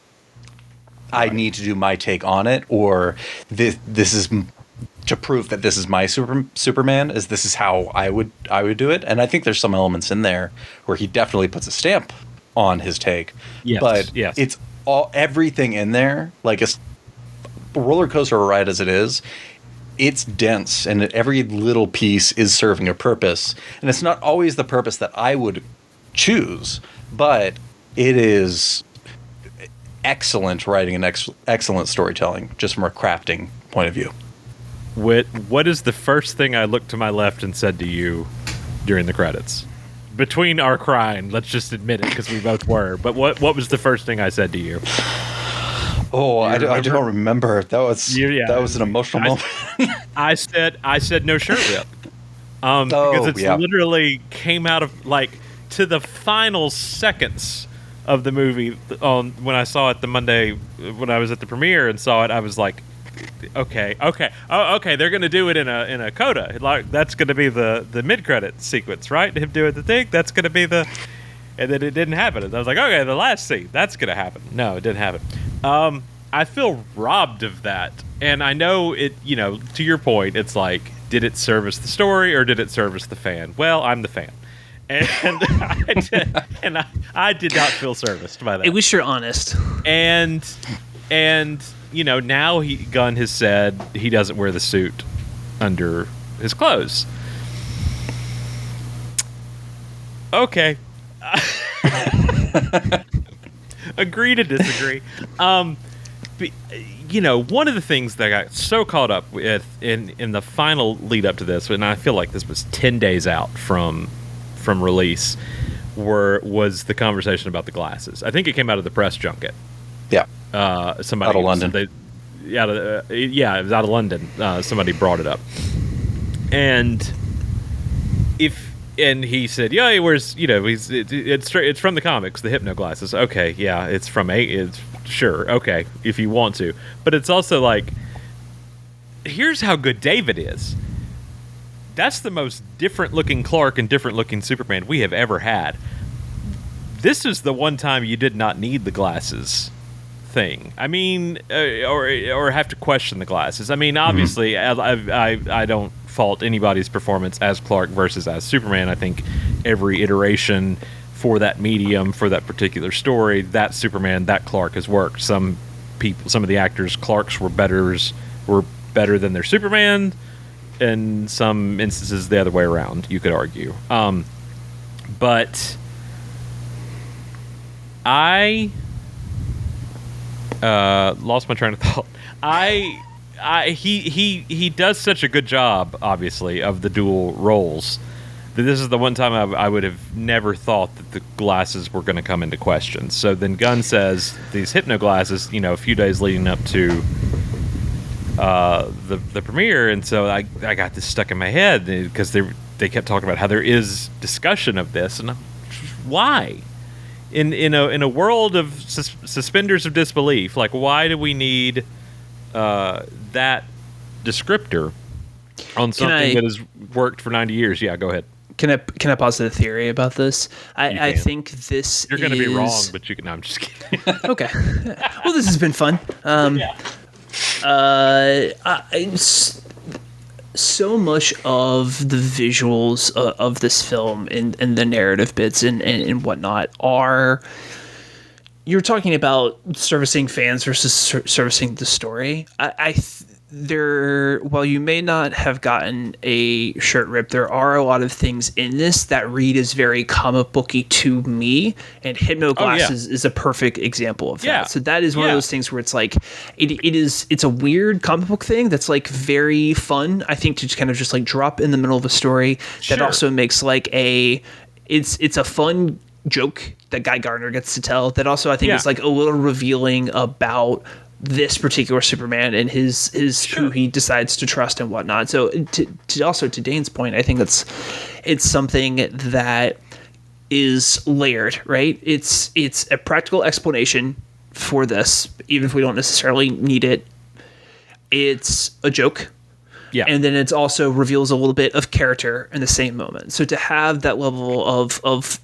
I need to do my take on it, or this is to prove that this is my Superman, as this is how I would do it. And I think there's some elements in there where he definitely puts a stamp on his take. Yes. But it's everything in there, like a roller coaster ride as it is. It's dense, and every little piece is serving a purpose. And it's not always the purpose that I would choose, but it is excellent writing and excellent storytelling, just from a crafting point of view. What is the first thing I looked to my left and said to you during the credits? Between our crying, let's just admit it, because we both were. But what was the first thing I said to you? Oh, I don't remember. That was an emotional moment. I said no shirt rip. Because it's literally came out of, like, to the final seconds of the movie. When I saw it the Monday when I was at the premiere and saw it, I was like, okay, they're gonna do it in a coda. Like, that's gonna be the mid credit sequence, right? Him doing the thing. That's gonna be the. And then it didn't happen. And I was like, okay, the last scene, that's gonna happen. No, it didn't happen. I feel robbed of that, and I know it. To your point, it's like, did it service the story or did it service the fan? Well, I'm the fan, and I did not feel serviced by that. At least you're honest. And now Gunn has said he doesn't wear the suit under his clothes. Okay. Agree to disagree. One of the things that I got so caught up with in the final lead up to this, and I feel like this was 10 days out from release, was the conversation about the glasses. I think it came out of the press junket. Yeah. Somebody out of London. It was out of London. Somebody brought it up, and he said, yeah, he wears, it's from the comics, the hypno glasses. Okay, yeah, it's sure, okay, if you want to. But it's also like, here's how good David is. That's the most different-looking Clark and different-looking Superman we have ever had. This is the one time you did not need the glasses thing. I mean, or have to question the glasses. I mean, obviously, I don't fault anybody's performance as Clark versus as Superman. I think every iteration for that medium, for that particular story, that Superman, that Clark has worked. Some of the actors' Clarks were better than their Superman. In some instances, the other way around, you could argue. But I lost my train of thought. He does such a good job, obviously, of the dual roles, that this is the one time I would have never thought that the glasses were going to come into question. So then Gunn says these hypno glasses, a few days leading up to the premiere, and so I got this stuck in my head because they kept talking about how there is discussion of this, and why? In a world of suspenders of disbelief, like, why do we need that descriptor on something that has worked for 90 years? Yeah, go ahead. Can I posit a theory about this? I think this you're going to be wrong, but you can. No, I'm just kidding. Okay. Well, this has been fun. So much of the visuals of this film and the narrative bits and whatnot are, you're talking about servicing fans versus servicing the story. while you may not have gotten a shirt rip, there are a lot of things in this that read as very comic booky to me, and Hypnoglass is a perfect example of that. So that is one of those things where it's like it's a weird comic book thing that's like very fun, I think, to just kind of just like drop in the middle of a story that also makes like it's a fun joke that Guy Gardner gets to tell that also I think is like a little revealing about this particular Superman and his who he decides to trust and whatnot. So to Dane's point, I think it's something that is layered, right? It's a practical explanation for this, even if we don't necessarily need it. It's a joke. Yeah. And then it's also reveals a little bit of character in the same moment. So to have that level of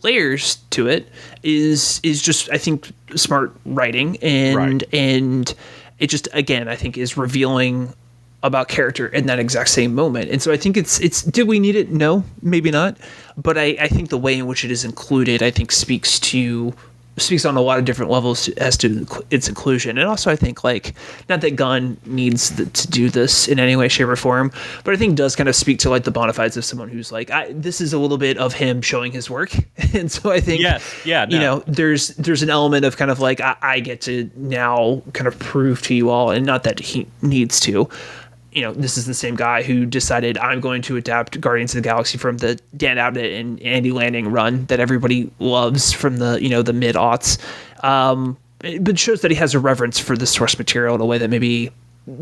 layers to it is just, I think, smart writing, and it just, again, I think is revealing about character in that exact same moment. And so I think it's did we need it? No, maybe not. But I think the way in which it is included, I think speaks on a lot of different levels as to its inclusion. And also I think, like, not that Gunn needs to do this in any way, shape, or form, but I think does kind of speak to like the bona fides of someone who's like, this is a little bit of him showing his work. And so I think, you know, there's an element of kind of like, I get to now kind of prove to you all, and not that he needs to, you know, this is the same guy who decided I'm going to adapt Guardians of the Galaxy from the Dan Abnett and Andy Lanning run that everybody loves from the, you know, the mid-aughts. But shows that he has a reverence for the source material in a way that maybe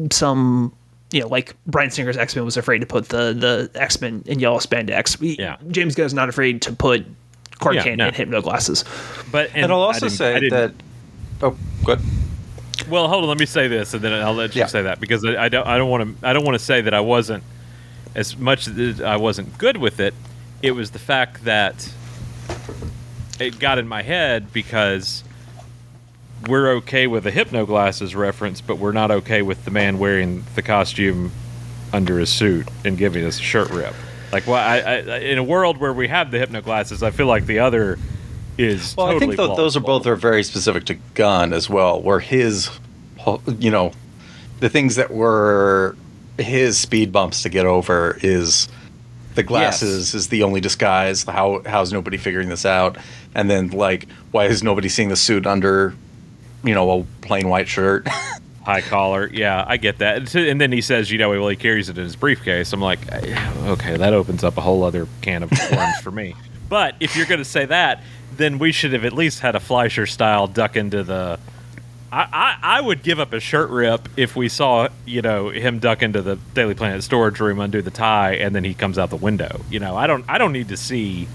some, you know, like Bryan Singer's X-Men was afraid to put the X-Men in yellow spandex. James Gunn is not afraid to put Clark Kent in Hypnoglasses. And I'll also say that... Oh, go ahead. Well, hold on. Let me say this, and then I'll let you say that, because I don't want to say that I wasn't, as much as I wasn't good with it. It was the fact that it got in my head because we're okay with the Hypnoglasses reference, but we're not okay with the man wearing the costume under his suit and giving us a shirt rip. Like, well, I in a world where we have the Hypnoglasses, I feel like the other is totally I think those are very specific to Gunn as well, where his, you know, the things that were his speed bumps to get over is the glasses is the only disguise. How's nobody figuring this out? And then, like, why is nobody seeing the suit under, you know, a plain white shirt? High collar. Yeah, I get that. And then he says, you know, well, he carries it in his briefcase. I'm like, okay, that opens up a whole other can of worms for me. But if you're going to say that, then we should have at least had a Fleischer style duck into the. I would give up a shirt rip if we saw, you know, him duck into the Daily Planet storage room, undo the tie, and then he comes out the window. You know, I don't need to see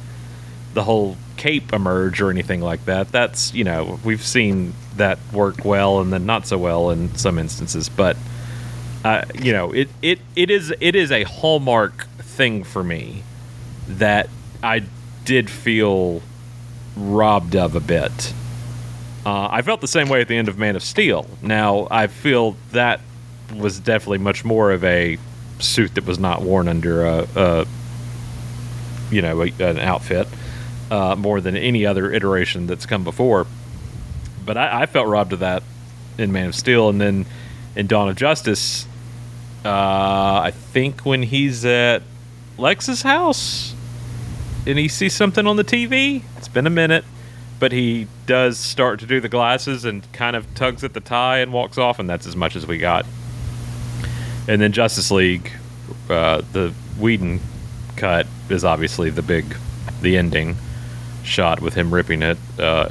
the whole cape emerge or anything like that. That's, you know, we've seen that work well and then not so well in some instances. But you know, it is a hallmark thing for me that I did feel robbed of a bit. I felt the same way at the end of Man of Steel. Now, I feel that was definitely much more of a suit that was not worn under an outfit, more than any other iteration that's come before. But I felt robbed of that in Man of Steel. And then in Dawn of Justice, I think when he's at Lex's house and he sees something on the TV, it's been a minute, but he does start to do the glasses and kind of tugs at the tie and walks off, and that's as much as we got. And then Justice League, the Whedon cut is obviously the ending shot with him ripping it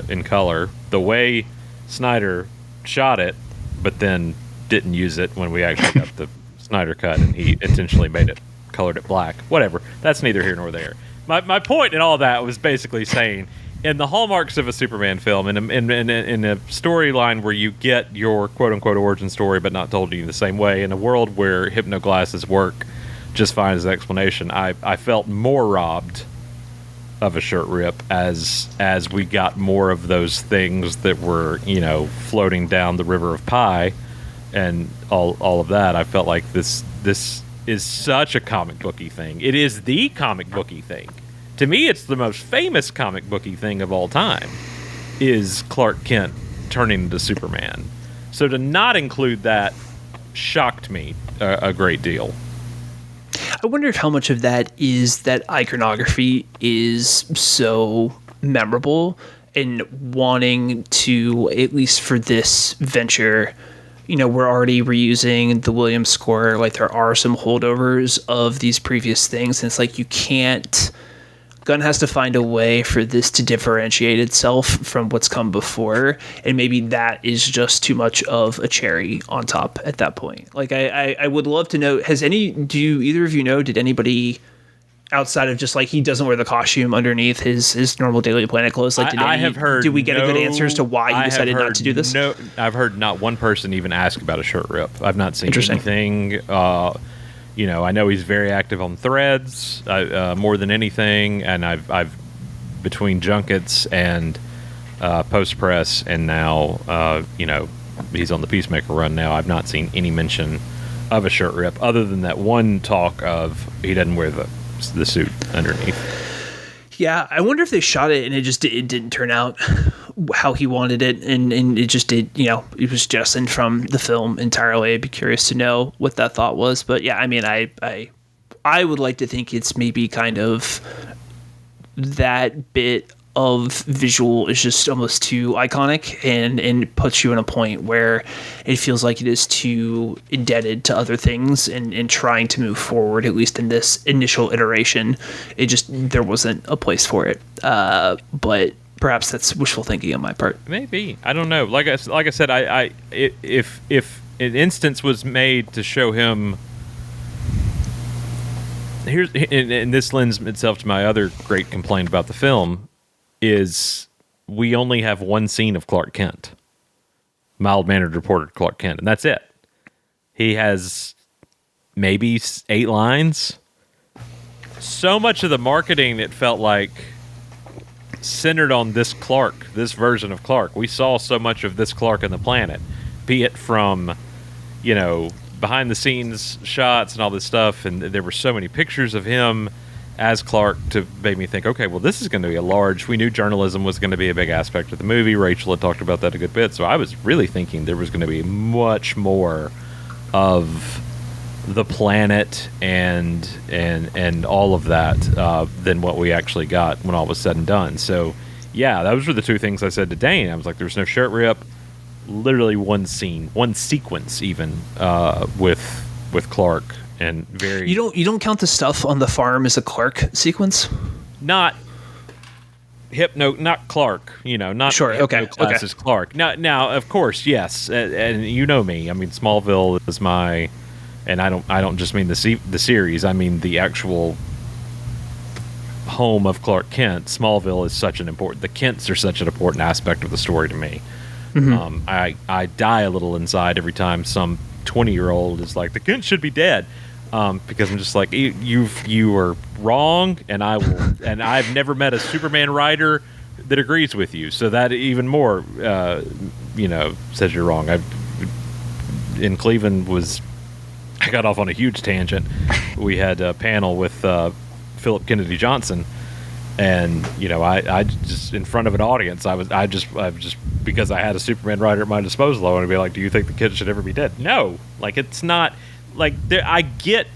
in color. The way Snyder shot it, but then didn't use it when we actually got the Snyder cut, and he intentionally colored it black. Whatever. That's neither here nor there. My point in all that was basically saying, in the hallmarks of a Superman film, in a storyline where you get your quote-unquote origin story but not told to you the same way, in a world where Hypnoglasses work just fine as an explanation, I felt more robbed of a shirt rip as we got more of those things that were, you know, floating down the river of pie and all of that. I felt like this is such a comic booky thing. It is the comic booky thing. To me, it's the most famous comic booky thing of all time, is Clark Kent turning into Superman. So to not include that shocked me a great deal. I wonder if how much of that is that iconography is so memorable and wanting to, at least for this venture, we're already reusing the Williams score. Like, there are some holdovers of these previous things, and it's like Gunn has to find a way for this to differentiate itself from what's come before, and maybe that is just too much of a cherry on top at that point. Like, I would love to know, do either of you know, did anybody outside of just like he doesn't wear the costume underneath his normal Daily Planet clothes? Like, did we get a good answer as to why he decided not to do this? No, I've heard not one person even ask about a shirt rip. I've not seen anything. I know he's very active on Threads more than anything, and I've between junkets and post press, and now he's on the Peacemaker run now. I've not seen any mention of a shirt rip other than that one talk of he doesn't wear the suit underneath. Yeah, I wonder if they shot it and it didn't turn out how he wanted it, and it just did. It was jettisoned from the film entirely. I'd be curious to know what that thought was. But yeah, I mean, I would like to think it's maybe kind of that bit of visual is just almost too iconic and puts you in a point where it feels like it is too indebted to other things and trying to move forward, at least in this initial iteration. There wasn't a place for it. But perhaps that's wishful thinking on my part. Maybe. I don't know. Like I said, if an instance was made to show him, and this lends itself to my other great complaint about the film, is we only have one scene of Clark Kent, mild-mannered reporter Clark Kent, and that's it. He has maybe 8 lines. So much of the marketing, it felt like, centered on this Clark, this version of Clark. We saw so much of this Clark in the Planet, be it from, behind-the-scenes shots and all this stuff, and there were so many pictures of him as Clark to make me think, okay, well, this is going to be we knew journalism was going to be a big aspect of the movie. Rachel had talked about that a good bit, so I was really thinking there was going to be much more of the planet and all of that than what we actually got when all was said and done. So, yeah, those were the two things I said to Dane. I was like, there's no shirt rip, literally one scene, one sequence even with Clark. And very, you don't count the stuff on the farm as a Clark sequence? Not Clark, not sure. Okay. As Clark. Now, of course, yes, and you know me. I mean, Smallville is my, and I don't just mean the series. I mean the actual home of Clark Kent. Smallville is the Kents are such an important aspect of the story to me. Mm-hmm. I die a little inside every time some 20-year-old is like, the Kent should be dead. Because I'm just like, you are wrong, and I will, and I've never met a Superman writer that agrees with you. So that even more, says you're wrong. In Cleveland I got off on a huge tangent. We had a panel with Philip Kennedy Johnson, and I just in front of an audience, I just because I had a Superman writer at my disposal, I want to be like, do you think the kid should ever be dead? No, like it's not. Like, I get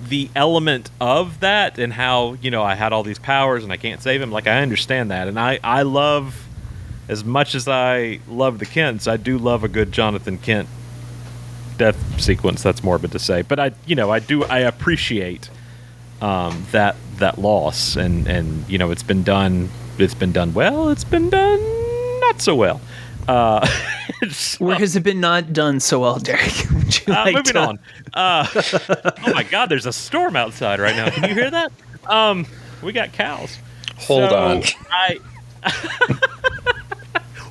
the element of that and how, I had all these powers and I can't save him. Like, I understand that. And I love, as much as I love the Kents, I do love a good Jonathan Kent death sequence. That's morbid to say. But I appreciate that loss. And it's been done well. It's been done not so well. Where has it been not done so well, Derek? Moving on. Oh my God, there's a storm outside right now. Can you hear that? We got cows. Hold on.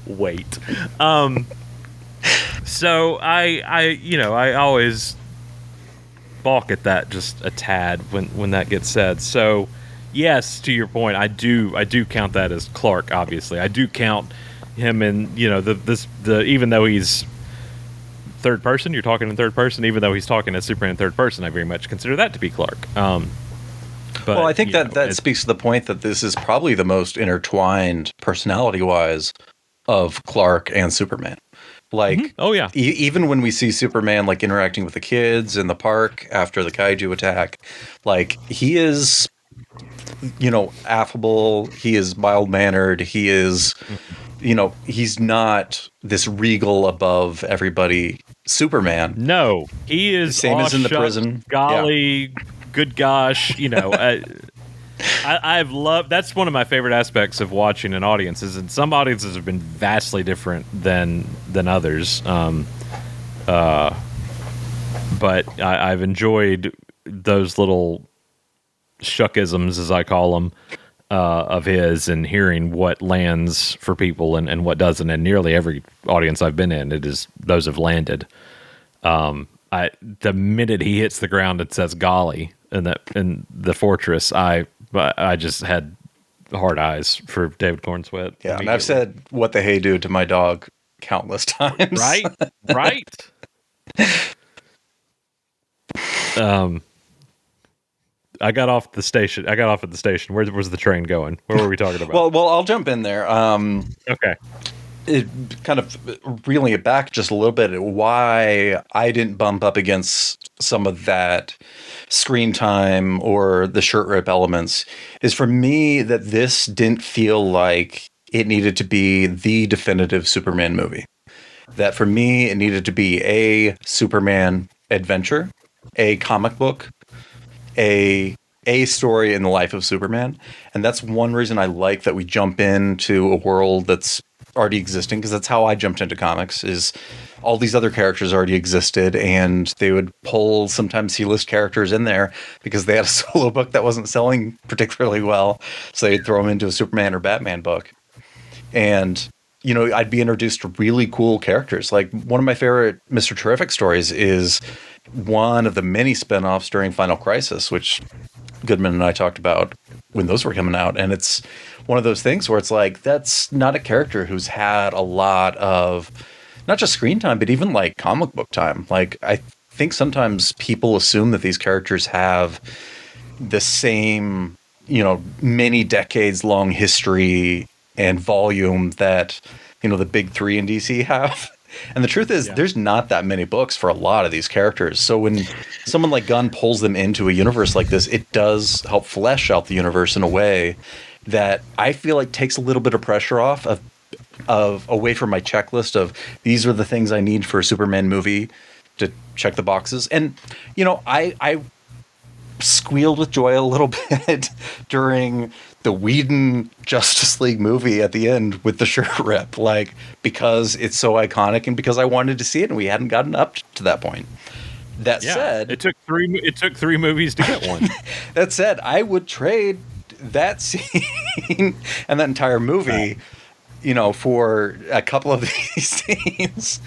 Wait. So I always balk at that just a tad when that gets said. So yes, to your point, I do count that as Clark. Obviously, I do count him in even though he's third person, you're talking in third person, even though he's talking as Superman in third person, I very much consider that to be Clark. But, well, I think that speaks to the point that this is probably the most intertwined personality wise of Clark and Superman, Like, Oh yeah, even when we see Superman like interacting with the kids in the park after the kaiju attack, like he is, affable. He is mild mannered. He is, he's not this regal above everybody Superman. no, he is. Same Aw as in the shucks, prison. golly, good gosh, I've loved. That's one of my favorite aspects of watching an audience. Is and some audiences have been vastly different than others. But I've enjoyed those little shuckisms, as I call them, of his, and hearing what lands for people and what doesn't. And nearly every audience I've been in, those have landed. The minute he hits the ground and says "golly" in the fortress, I just had hard eyes for David Cornsweet. Yeah, and I've said "what the hey dude" to my dog countless times. Right. I got off at the station. Where was the train going? Where were we talking about? Well, I'll jump in there. Okay. It kind of reeling it back just a little bit. Why I didn't bump up against some of that screen time or the shirt rip elements is, for me, that this didn't feel like it needed to be the definitive Superman movie. That for me, it needed to be a Superman adventure, a comic book, a story in the life of Superman. And that's one reason I like that we jump into a world that's already existing, because that's how I jumped into comics. Is all these other characters already existed, and they would pull sometimes C-list characters in there because they had a solo book that wasn't selling particularly well, so they'd throw them into a Superman or Batman book. And I'd be introduced to really cool characters. Like, one of my favorite Mr. Terrific stories is one of the many spinoffs during Final Crisis, which Goodman and I talked about when those were coming out. And it's one of those things where it's like, that's not a character who's had a lot of not just screen time, but even like comic book time. Like, I think sometimes people assume that these characters have the same, many decades long history and volume that, the big three in DC have. And the truth is, there's not that many books for a lot of these characters. So when someone like Gunn pulls them into a universe like this, it does help flesh out the universe in a way that I feel like takes a little bit of pressure off of away from my checklist of these are the things I need for a Superman movie to check the boxes. And, I squealed with joy a little bit during the Whedon Justice League movie at the end with the shirt rip, like, because it's so iconic and because I wanted to see it and we hadn't gotten up to that point. That said, it took three movies to get one. That said, I would trade that scene and that entire movie, for a couple of these scenes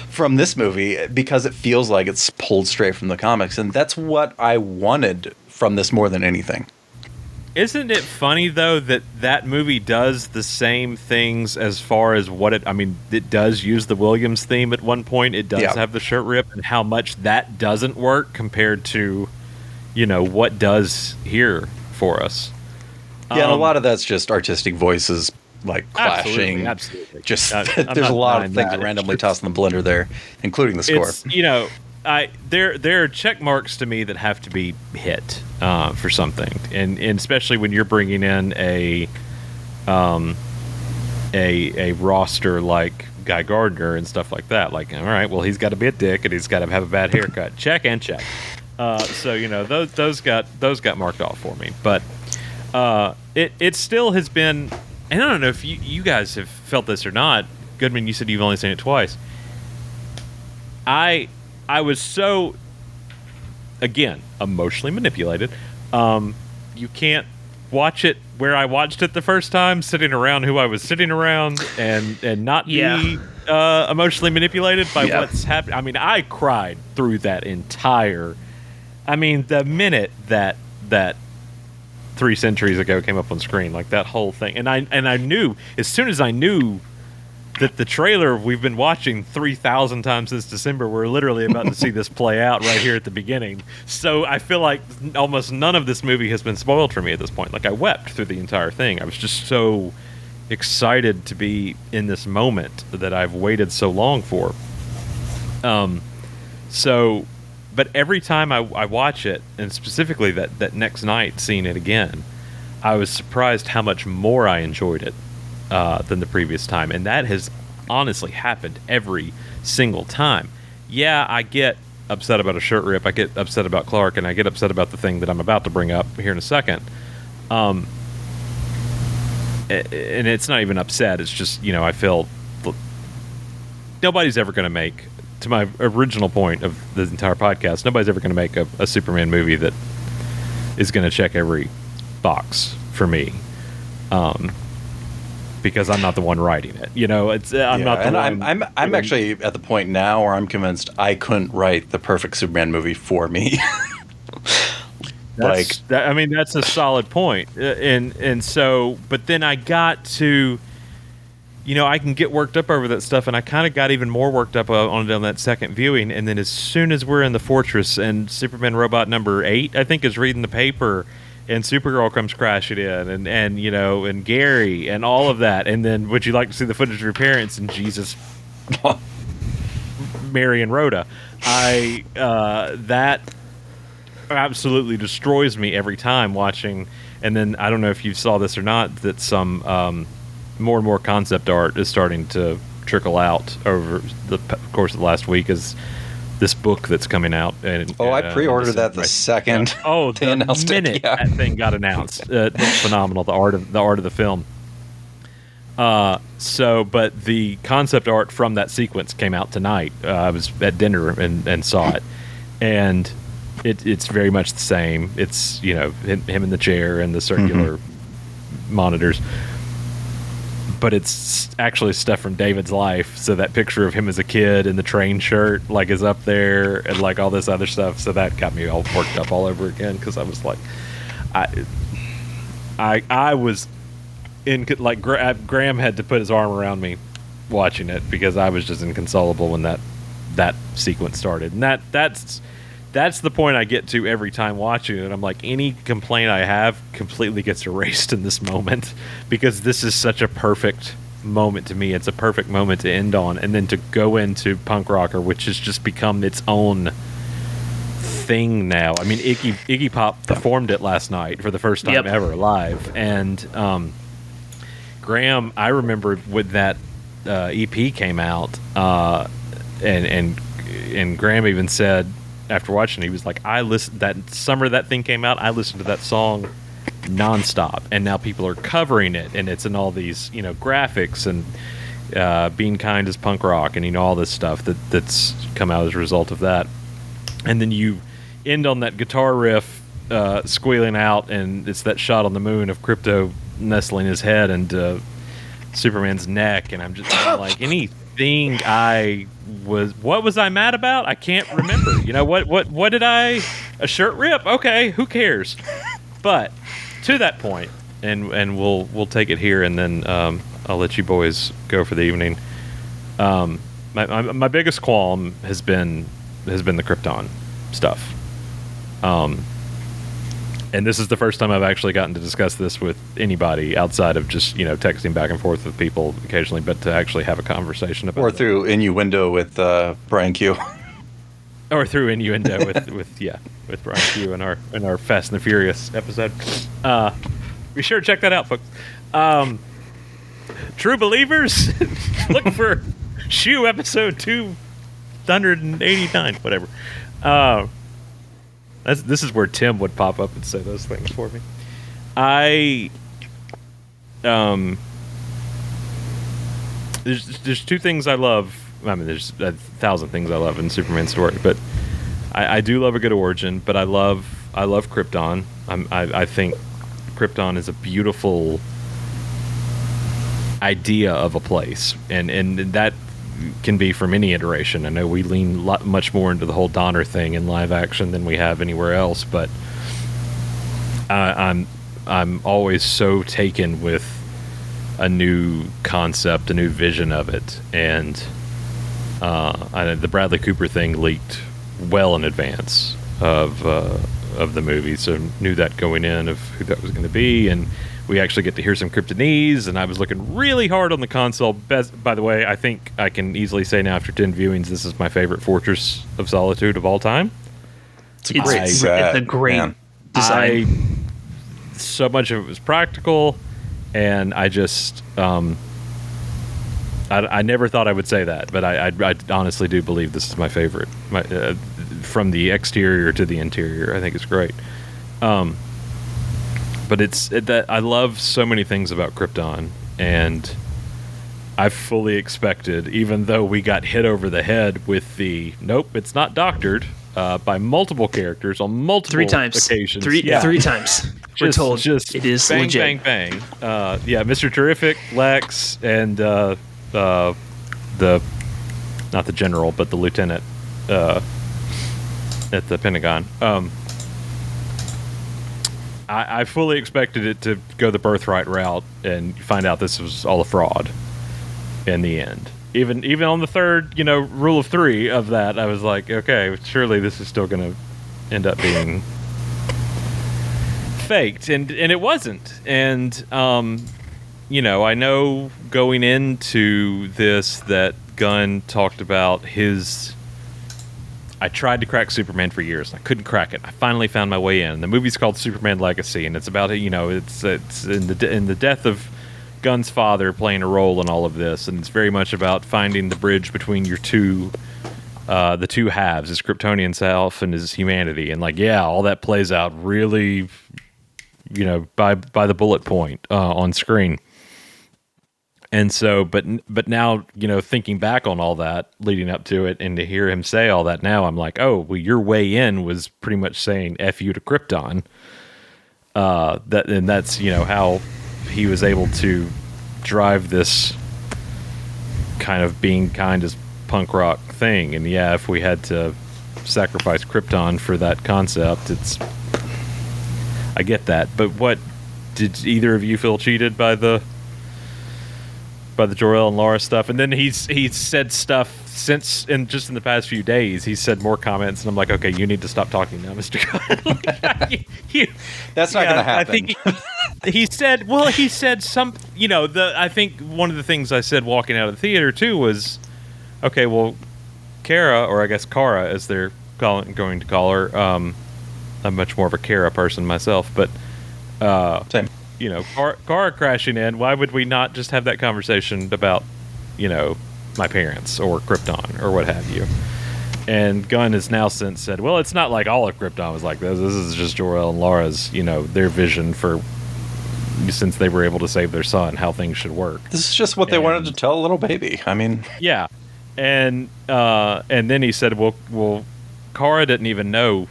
from this movie, because it feels like it's pulled straight from the comics, and that's what I wanted from this more than anything. Isn't it funny, though, that movie does the same things as far as what it does use the Williams theme at one point. It does have the shirt rip, and how much that doesn't work compared to, what does here for us. Yeah, and a lot of that's just artistic voices, like, clashing. Absolutely. Just there's a lot of things randomly tossed in the blender there, including the score. There are check marks to me that have to be hit for something, and especially when you're bringing in a roster like Guy Gardner and stuff like that. Like, all right, well, he's got to be a dick and he's got to have a bad haircut. Check and check. So those got marked off for me, but it still has been. And I don't know if you guys have felt this or not. Goodman, you said you've only seen it twice. I was so, again, emotionally manipulated. You can't watch it where I watched it the first time, sitting around who I was sitting around, and not be emotionally manipulated by what's happening. I mean, I cried through that entire. I mean, the minute that 3 centuries ago came up on screen, like that whole thing, and I knew as soon as I knew that the trailer we've been watching 3,000 times this December, we're literally about to see this play out right here at the beginning. So I feel like almost none of this movie has been spoiled for me at this point. Like, I wept through the entire thing. I was just so excited to be in this moment that I've waited so long for. But every time I watch it, and specifically that next night seeing it again, I was surprised how much more I enjoyed it than the previous time. And that has honestly happened every single time. Yeah, I get upset about a shirt rip, I get upset about Clark, and I get upset about the thing that I'm about to bring up here in a second. And it's not even upset, it's just, I feel nobody's ever going to make, to my original point of the entire podcast, nobody's ever going to make a Superman movie that is going to check every box for me, because I'm not the one writing it. I'm not the one. I'm actually at the point now where I'm convinced I couldn't write the perfect Superman movie for me. That's a solid point. And so, but then I got to, I can get worked up over that stuff, and I kind of got even more worked up on it on that second viewing. And then as soon as we're in the fortress and Superman robot number 8, I think, is reading the paper, and Supergirl comes crashing in, and Gary and all of that, and then would you like to see the footage of your parents? And Jesus, Mary and Rhoda, that absolutely destroys me every time watching. And then I don't know if you saw this or not, that some more and more concept art is starting to trickle out over the course of the last week as this book that's coming out. And, I pre-ordered that the second. The minute that thing got announced, it's phenomenal. The art of the film. But the concept art from that sequence came out tonight. I was at dinner and saw it, and it's very much the same. It's him in the chair and the circular monitors. But it's actually stuff from David's life. So that picture of him as a kid in the train shirt, is up there, and all this other stuff. So that got me all worked up all over again, because I was like, I was in, Graham had to put his arm around me watching it, because I was just inconsolable when that sequence started. And that's the point I get to every time watching it. I'm like, any complaint I have completely gets erased in this moment, because this is such a perfect moment to me. It's a perfect moment to end on, and then to go into punk rocker, which has just become its own thing now. I mean, Iggy Pop performed it last night for the first time ever live, and Graham, I remember when that EP came out, and Graham even said, after watching it, he was like, I listened that summer that thing came out, I listened to that song nonstop, and now people are covering it, and it's in all these graphics, and Being Kind is punk rock, and all this stuff that's come out as a result of that. And then you end on that guitar riff squealing out, and it's that shot on the moon of Krypto nestling his head into Superman's neck, and I'm like, anything what was I mad about? I can't remember. What did a shirt rip? Okay, who cares? But to that point, and we'll take it here, and then I'll let you boys go for the evening. My biggest qualm has been the Krypton stuff. And this is the first time I've actually gotten to discuss this with anybody outside of just, texting back and forth with people occasionally, but to actually have a conversation about it. Or through innuendo with Brian Q. Or through innuendo with Brian Q in our Fast and the Furious episode. Be sure to check that out, folks. True Believers, look for Shoe episode 289, whatever. This is where Tim would pop up and say those things for me. There's two things I love. I mean, there's 1,000 things I love in Superman's story, but I do love a good origin. But I love Krypton. I think Krypton is a beautiful idea of a place, and that can be from any iteration. I know we lean much more into the whole Donner thing in live action than we have anywhere else, but I'm always so taken with a new concept, a new vision of it, and the Bradley Cooper thing leaked well in advance of the movie, so knew that going in of who that was going to be, and we actually get to hear some Kryptonese, and I was looking really hard on the console. By the way, I think I can easily say now after 10 viewings, this is my favorite Fortress of Solitude of all time. It's a great design. So much of it was practical, and I just I never thought I would say that, but I honestly do believe this is my favorite. From the exterior to the interior, I think it's great. But I love so many things about Krypton, and I fully expected, even though we got hit over the head with the nope, it's not doctored by multiple characters on multiple occasions. Three times. We're told just it is bang, legit. bang, bang. Mr. Terrific, Lex, and not the general, but the lieutenant at the Pentagon. I fully expected it to go the Birthright route and find out this was all a fraud in the end. Even on the third, rule of three of that, I was like, okay, surely this is still going to end up being faked, and it wasn't. And I know going into this that Gunn talked about I tried to crack Superman for years, and I couldn't crack it. I finally found my way in. The movie's called Superman Legacy, and it's about it's in the death of Gunn's father playing a role in all of this, and it's very much about finding the bridge between your the two halves, his Kryptonian self and his humanity, and all that plays out really, by the bullet point on screen. And so, but now, thinking back on all that leading up to it, and to hear him say all that now, I'm like, oh, well, your way in was pretty much saying F you to Krypton. That's, how he was able to drive this kind of being kind as punk rock thing. And if we had to sacrifice Krypton for that concept, I get that. But what, did either of you feel cheated by the Jor-El and Lara stuff? And then he's said stuff since, in the past few days, he's said more comments, and I'm like, okay, you need to stop talking now, Mr. Gunn. That's not going to happen. I think he said some, I think one of the things I said walking out of the theater too was, okay, well, Kara, or I guess Kara, as they're going to call her, I'm much more of a Kara person myself, but same. Car crashing in, why would we not just have that conversation about, my parents or Krypton or what have you? And Gunn has now since said, well, it's not like all of Krypton was like this. This is just Jor-El and Lara's, their vision for, since they were able to save their son, how things should work. This is just what they wanted to tell a little baby. I mean, yeah. And then he said, well, Kara didn't even know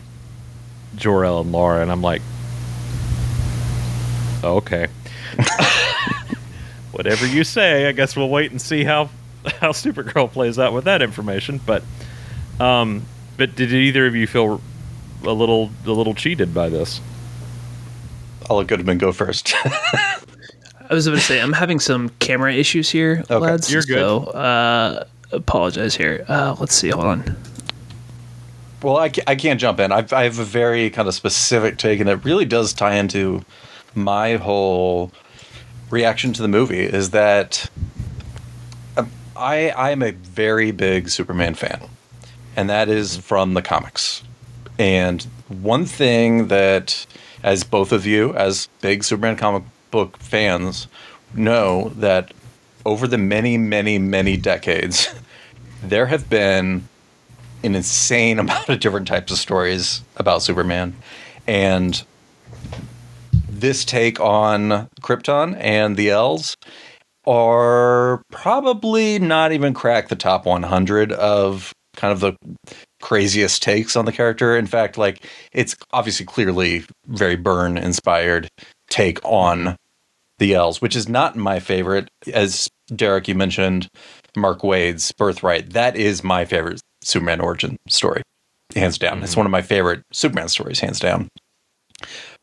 Jor-El and Lara, and I'm like, okay. Whatever you say. I guess we'll wait and see how Supergirl plays out with that information. But did either of you feel a little cheated by this? I'll let Goodman go first. I was going to say, I'm having some camera issues here, lads. You're good. So, apologize here. Let's see. Hold on. Well, I can't jump in. I have a very kind of specific take, and it really does tie into my whole reaction to the movie, is that I'm a very big Superman fan, and that is from the comics. And one thing that, as both of you, as big Superman comic book fans, know, that over the many, many, many decades, there have been an insane amount of different types of stories about Superman. And this take on Krypton and the L's are probably not even crack the top 100 of kind of the craziest takes on the character. In fact, it's obviously clearly very Byrne inspired take on the L's, which is not my favorite. As Derek, you mentioned Mark Waid's Birthright. That is my favorite Superman origin story, hands down. Mm-hmm. It's one of my favorite Superman stories, hands down.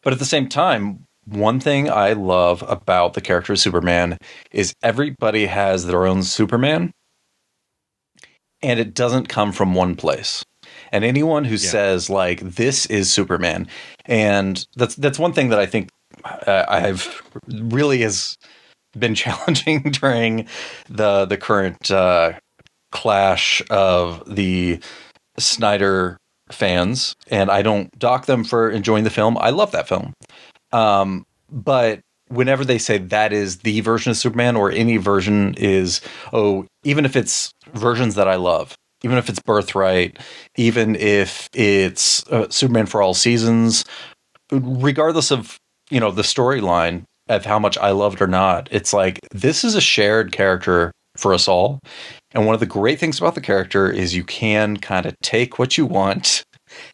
But at the same time, one thing I love about the character of Superman is everybody has their own Superman, and it doesn't come from one place. And anyone who says, this is Superman, and that's one thing that I think I've really has been challenging during the current clash of the Snyder fans, and I don't dock them for enjoying the film. I love that film. But whenever they say that is the version of Superman, or any version is, oh, even if it's versions that I love, even if it's Birthright, even if it's Superman for All Seasons, regardless of, the storyline of how much I love it or not, it's like, this is a shared character for us all. And one of the great things about the character is you can kind of take what you want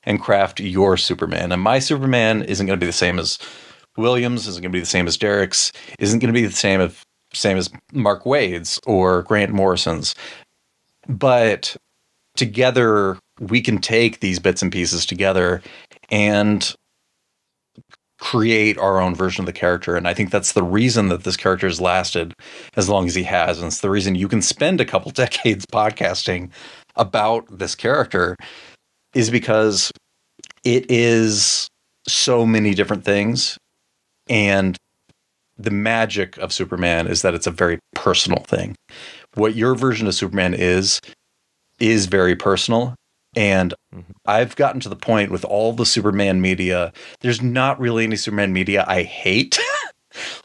and craft your Superman. And my Superman isn't going to be the same as Williams, isn't going to be the same as Derek's, isn't going to be the same as Mark Wade's or Grant Morrison's. But together, we can take these bits and pieces together and create our own version of the character. And I think that's the reason that this character has lasted as long as he has. And it's the reason you can spend a couple decades podcasting about this character, is because it is so many different things. And the magic of Superman is that it's a very personal thing. What your version of Superman is very personal. And I've gotten to the point with all the Superman media, there's not really any Superman media I hate.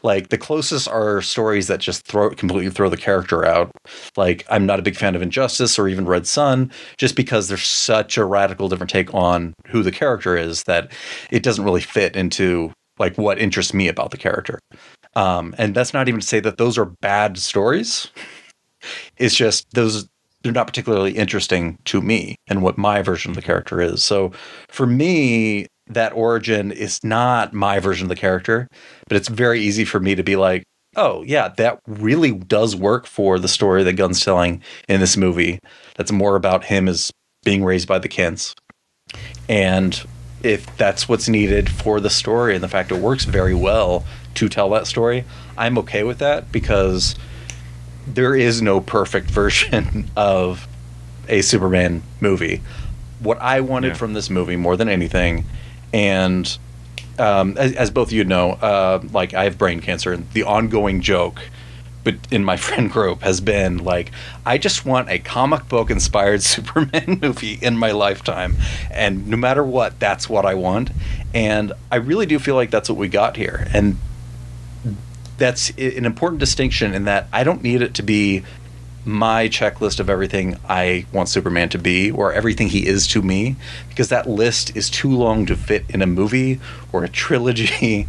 Like, the closest are stories that just completely throw the character out. Like, I'm not a big fan of Injustice or even Red Sun, just because there's such a radical different take on who the character is that it doesn't really fit into like what interests me about the character. And that's not even to say that those are bad stories. It's just they're not particularly interesting to me and what my version of the character is. So for me, that origin is not my version of the character, but it's very easy for me to be like, oh yeah, that really does work for the story that Gunn's telling in this movie. That's more about him as being raised by the Kents. And if that's what's needed for the story, and the fact it works very well to tell that story, I'm okay with that, because there is no perfect version of a Superman movie. What I wanted from this movie more than anything, and as both of you know, like, I have brain cancer, and the ongoing joke but in my friend group has been like, I just want a comic book inspired Superman movie in my lifetime, and no matter what, that's what I want. And I really do feel like that's what we got here. And that's an important distinction, in that I don't need it to be my checklist of everything I want Superman to be, or everything he is to me, because that list is too long to fit in a movie or a trilogy.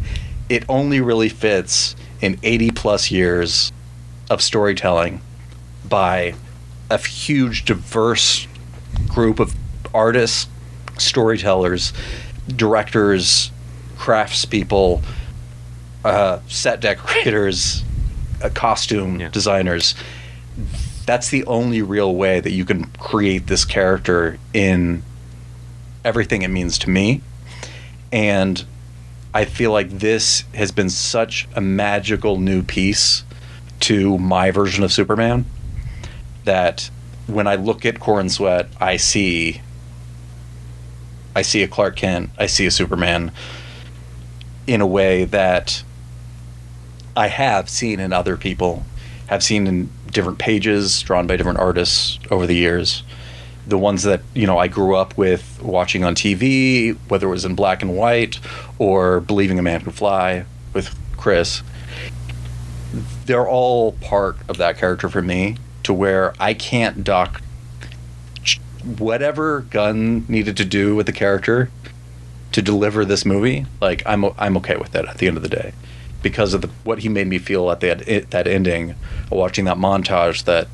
It only really fits in 80 plus years of storytelling by a huge, diverse group of artists, storytellers, directors, craftspeople, set decorators, costume designers. That's the only real way that you can create this character in everything it means to me. And I feel like this has been such a magical new piece to my version of Superman that when I look at Corrin Sweat, I see a Clark Kent, I see a Superman in a way that I have seen in other people, have seen in different pages drawn by different artists over the years. The ones that, I grew up with watching on TV, whether it was in black and white or Believing a Man Can Fly with Chris, they're all part of that character for me, to where I can't dock whatever Gunn needed to do with the character to deliver this movie. Like, I'm okay with that at the end of the day, because of what he made me feel at that ending, watching that montage that,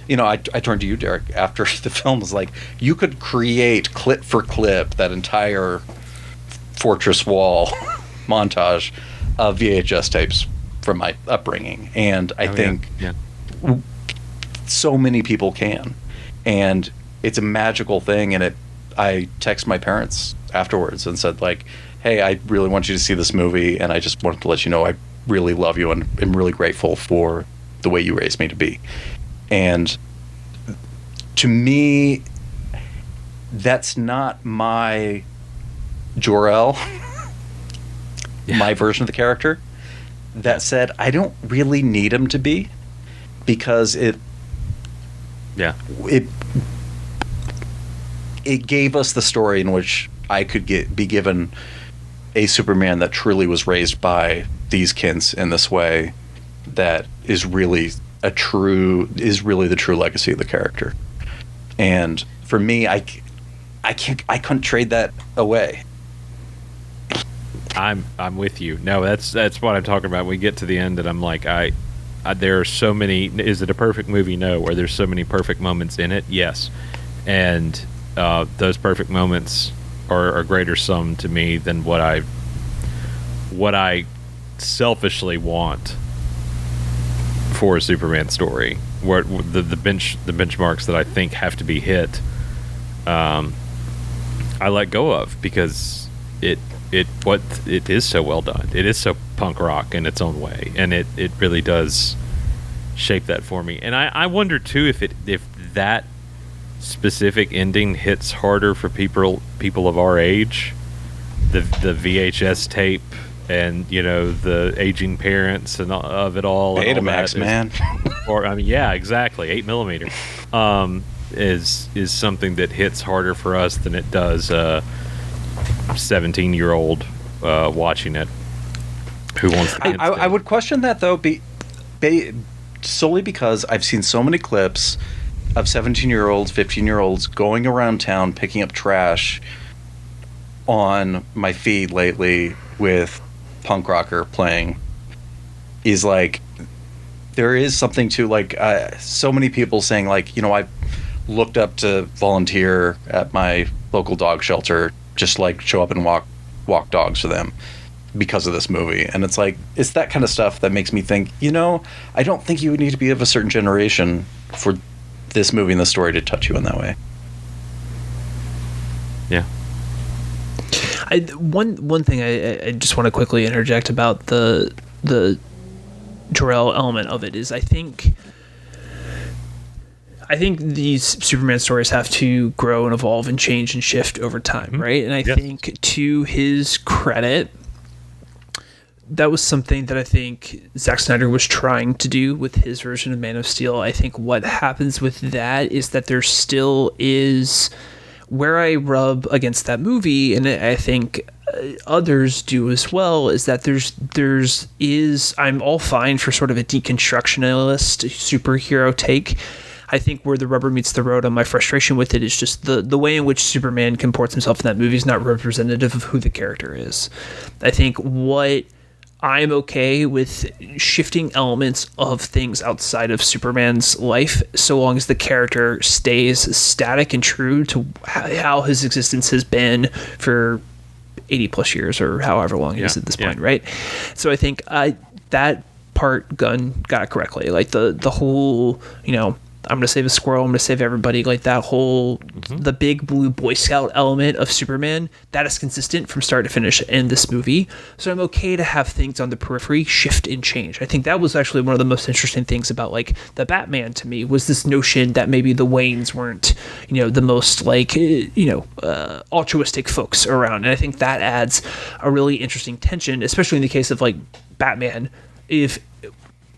I turned to you, Derek, after the film, was like, you could create clip for clip that entire Fortress Wall montage of VHS tapes from my upbringing. And I think so many people can. And it's a magical thing. And I text my parents afterwards and said, like, hey, I really want you to see this movie, and I just wanted to let you know I really love you and am really grateful for the way you raised me to be. And to me, that's not my Jor-El. my version of the character. That said, I don't really need him to be, because it gave us the story in which I could be given a Superman that truly was raised by these kids in this way, that is really the true legacy of the character. And for me, I couldn't trade that away. I'm with you. No, that's what I'm talking about. We get to the end and I'm like, there are so many. Is it a perfect movie? No. Are there so many perfect moments in it? Yes. And those perfect moments are a greater sum to me than what I selfishly want for a Superman story. Where the benchmarks that I think have to be hit, I let go of, because it is so well done. It is so punk rock in its own way, and it really does shape that for me. And I wonder too if that specific ending hits harder for people of our age, the VHS tape, and the aging parents and of it all. Betamax, man. Or exactly, 8mm. Is something that hits harder for us than it does 17-year-old watching it who wants the I would question that, though, solely because I've seen so many clips of 17-year-olds, 15-year-olds going around town picking up trash on my feed lately with punk rocker playing. Is like, there is something to, like, so many people saying, like, I looked up to volunteer at my local dog shelter, just like show up and walk dogs for them because of this movie. And it's like, it's that kind of stuff that makes me think, I don't think you would need to be of a certain generation for this movie and the story to touch you in that way. Yeah. One thing I just want to quickly interject about the Jor-El element of it is I think these Superman stories have to grow and evolve and change and shift over time, right? And I think, to his credit, that was something that I think Zack Snyder was trying to do with his version of Man of Steel. I think what happens with that is that there still is, where I rub against that movie, and I think others do as well, is that I'm all fine for sort of a deconstructionalist superhero take. I think where the rubber meets the road on my frustration with it is just the way in which Superman comports himself in that movie is not representative of who the character is. I think what I'm okay with shifting elements of things outside of Superman's life, so long as the character stays static and true to how his existence has been for 80 plus years, or however long it is at this point, right? So I think that part Gunn got correctly. Like the whole, I'm going to save a squirrel, I'm going to save everybody, like that whole, the big blue Boy Scout element of Superman, that is consistent from start to finish in this movie. So I'm okay to have things on the periphery shift and change. I think that was actually one of the most interesting things about, like, the Batman to me, was this notion that maybe the Waynes weren't, the most, like, altruistic folks around. And I think that adds a really interesting tension, especially in the case of, like, Batman.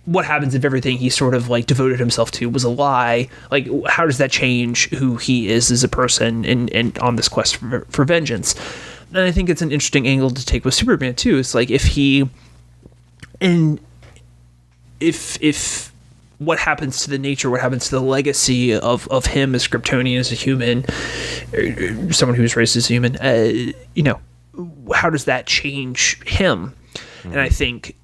What happens if everything he sort of, like, devoted himself to was a lie? Like, how does that change who he is as a person and on this quest for vengeance? And I think it's an interesting angle to take with Superman too. It's like, if what happens to the nature, what happens to the legacy of him as Kryptonian, as a human, someone who's raised as a human, how does that change him? And I think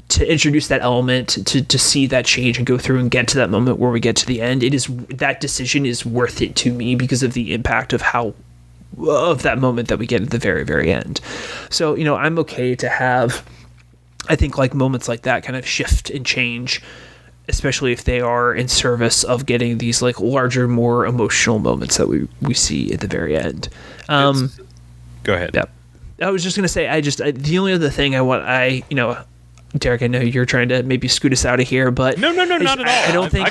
to introduce that element, to see that change and go through and get to that moment where we get to the end, that decision is worth it to me because of the impact of that moment that we get at the very, very end. So, I'm okay to have, I think, like, moments like that kind of shift and change, especially if they are in service of getting these, like, larger, more emotional moments that we see at the very end. Go ahead. Yeah. I was just going to say, the only other thing Derek, I know you're trying to maybe scoot us out of here, but no, not at all. I don't think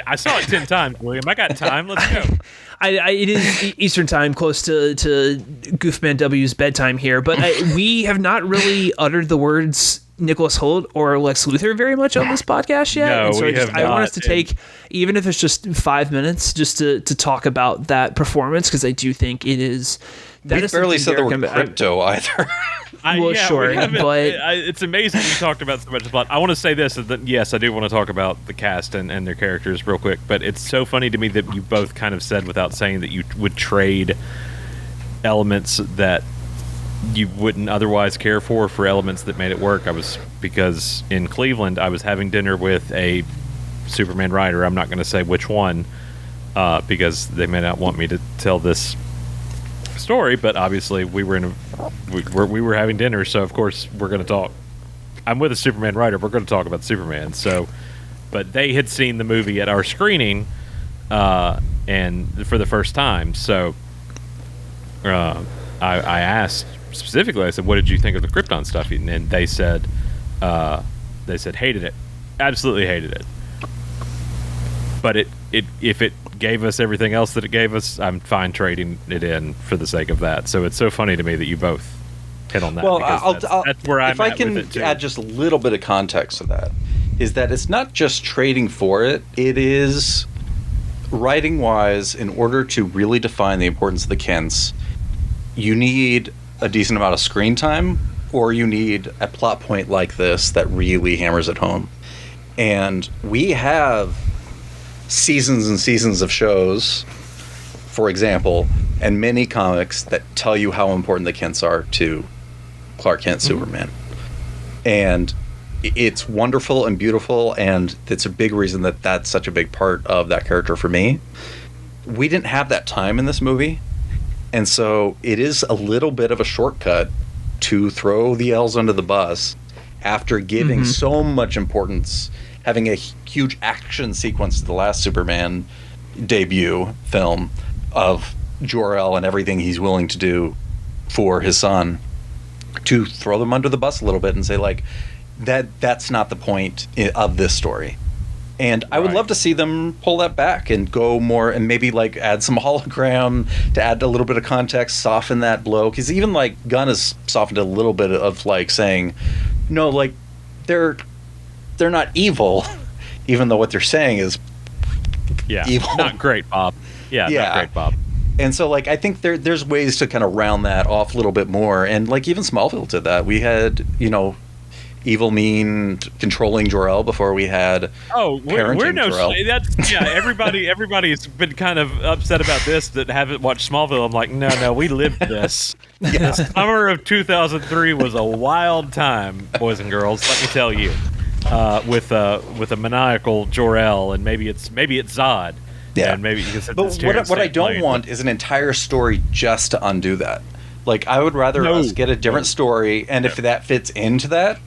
I saw it 10 times, William. I got time. Let's go. It is Eastern time, close to Goofman W's bedtime here, but we have not really uttered the words Nicholas Hoult or Lex Luthor very much on this podcast yet. No, and so we have I want not. us to take, even if it's just 5 minutes, just to talk about that performance, because I do think it is. We barely said the word crypto either. Sure, but it's amazing you talked about so much plot. I want to say this: that yes, I do want to talk about the cast and their characters real quick. But it's so funny to me that you both kind of said without saying that you would trade elements that you wouldn't otherwise care for elements that made it work. Because in Cleveland, I was having dinner with a Superman writer. I'm not going to say which one because they may not want me to tell this story, but obviously we were having dinner, so of course we're going to talk. I'm with a Superman writer. We're going to talk about Superman. So, but they had seen the movie at our screening, and for the first time. So, I asked specifically. I said, "What did you think of the Krypton stuff?" And they said, hated it, absolutely hated it. But if it gave us everything else that it gave us, I'm fine trading it in for the sake of that. So it's so funny to me that you both hit on that. Well, that's where I'm if I at can with it too. add just a little bit of context to that, is that it's not just trading for it. It is writing wise. In order to really define the importance of the Kents, you need a decent amount of screen time, or you need a plot point like this that really hammers it home. And we have seasons and seasons of shows, for example, and many comics that tell you how important the Kents are to Clark Kent Superman. And it's wonderful and beautiful, and it's a big reason that that's such a big part of that character for me. We didn't have that time in this movie, and so it is a little bit of a shortcut to throw the L's under the bus after giving so much importance, having a huge action sequence to the last Superman debut film of Jor-El and everything he's willing to do for his son, to throw them under the bus a little bit and say, like, that's not the point of this story. And I would love to see them pull that back and go more, and maybe like add some hologram to add a little bit of context, soften that blow. Because even like Gunn has softened a little bit of like saying, no, like they're not evil, even though what they're saying is evil. Not great, Bob. Yeah, not great, Bob. And so, like, I think there's ways to kind of round that off a little bit more. And, like, even Smallville did that. We had, evil, mean, controlling Jor-El before we had parenting Jor-El. Everybody's been kind of upset about this that haven't watched Smallville. I'm like, no, we lived this. The summer of 2003 was a wild time, boys and girls, let me tell you. With a maniacal Jor-El, and maybe it's Zod. Yeah, and maybe you can. But what I don't want is an entire story just to undo that. Like, I would rather us get a different story, and if that fits into that,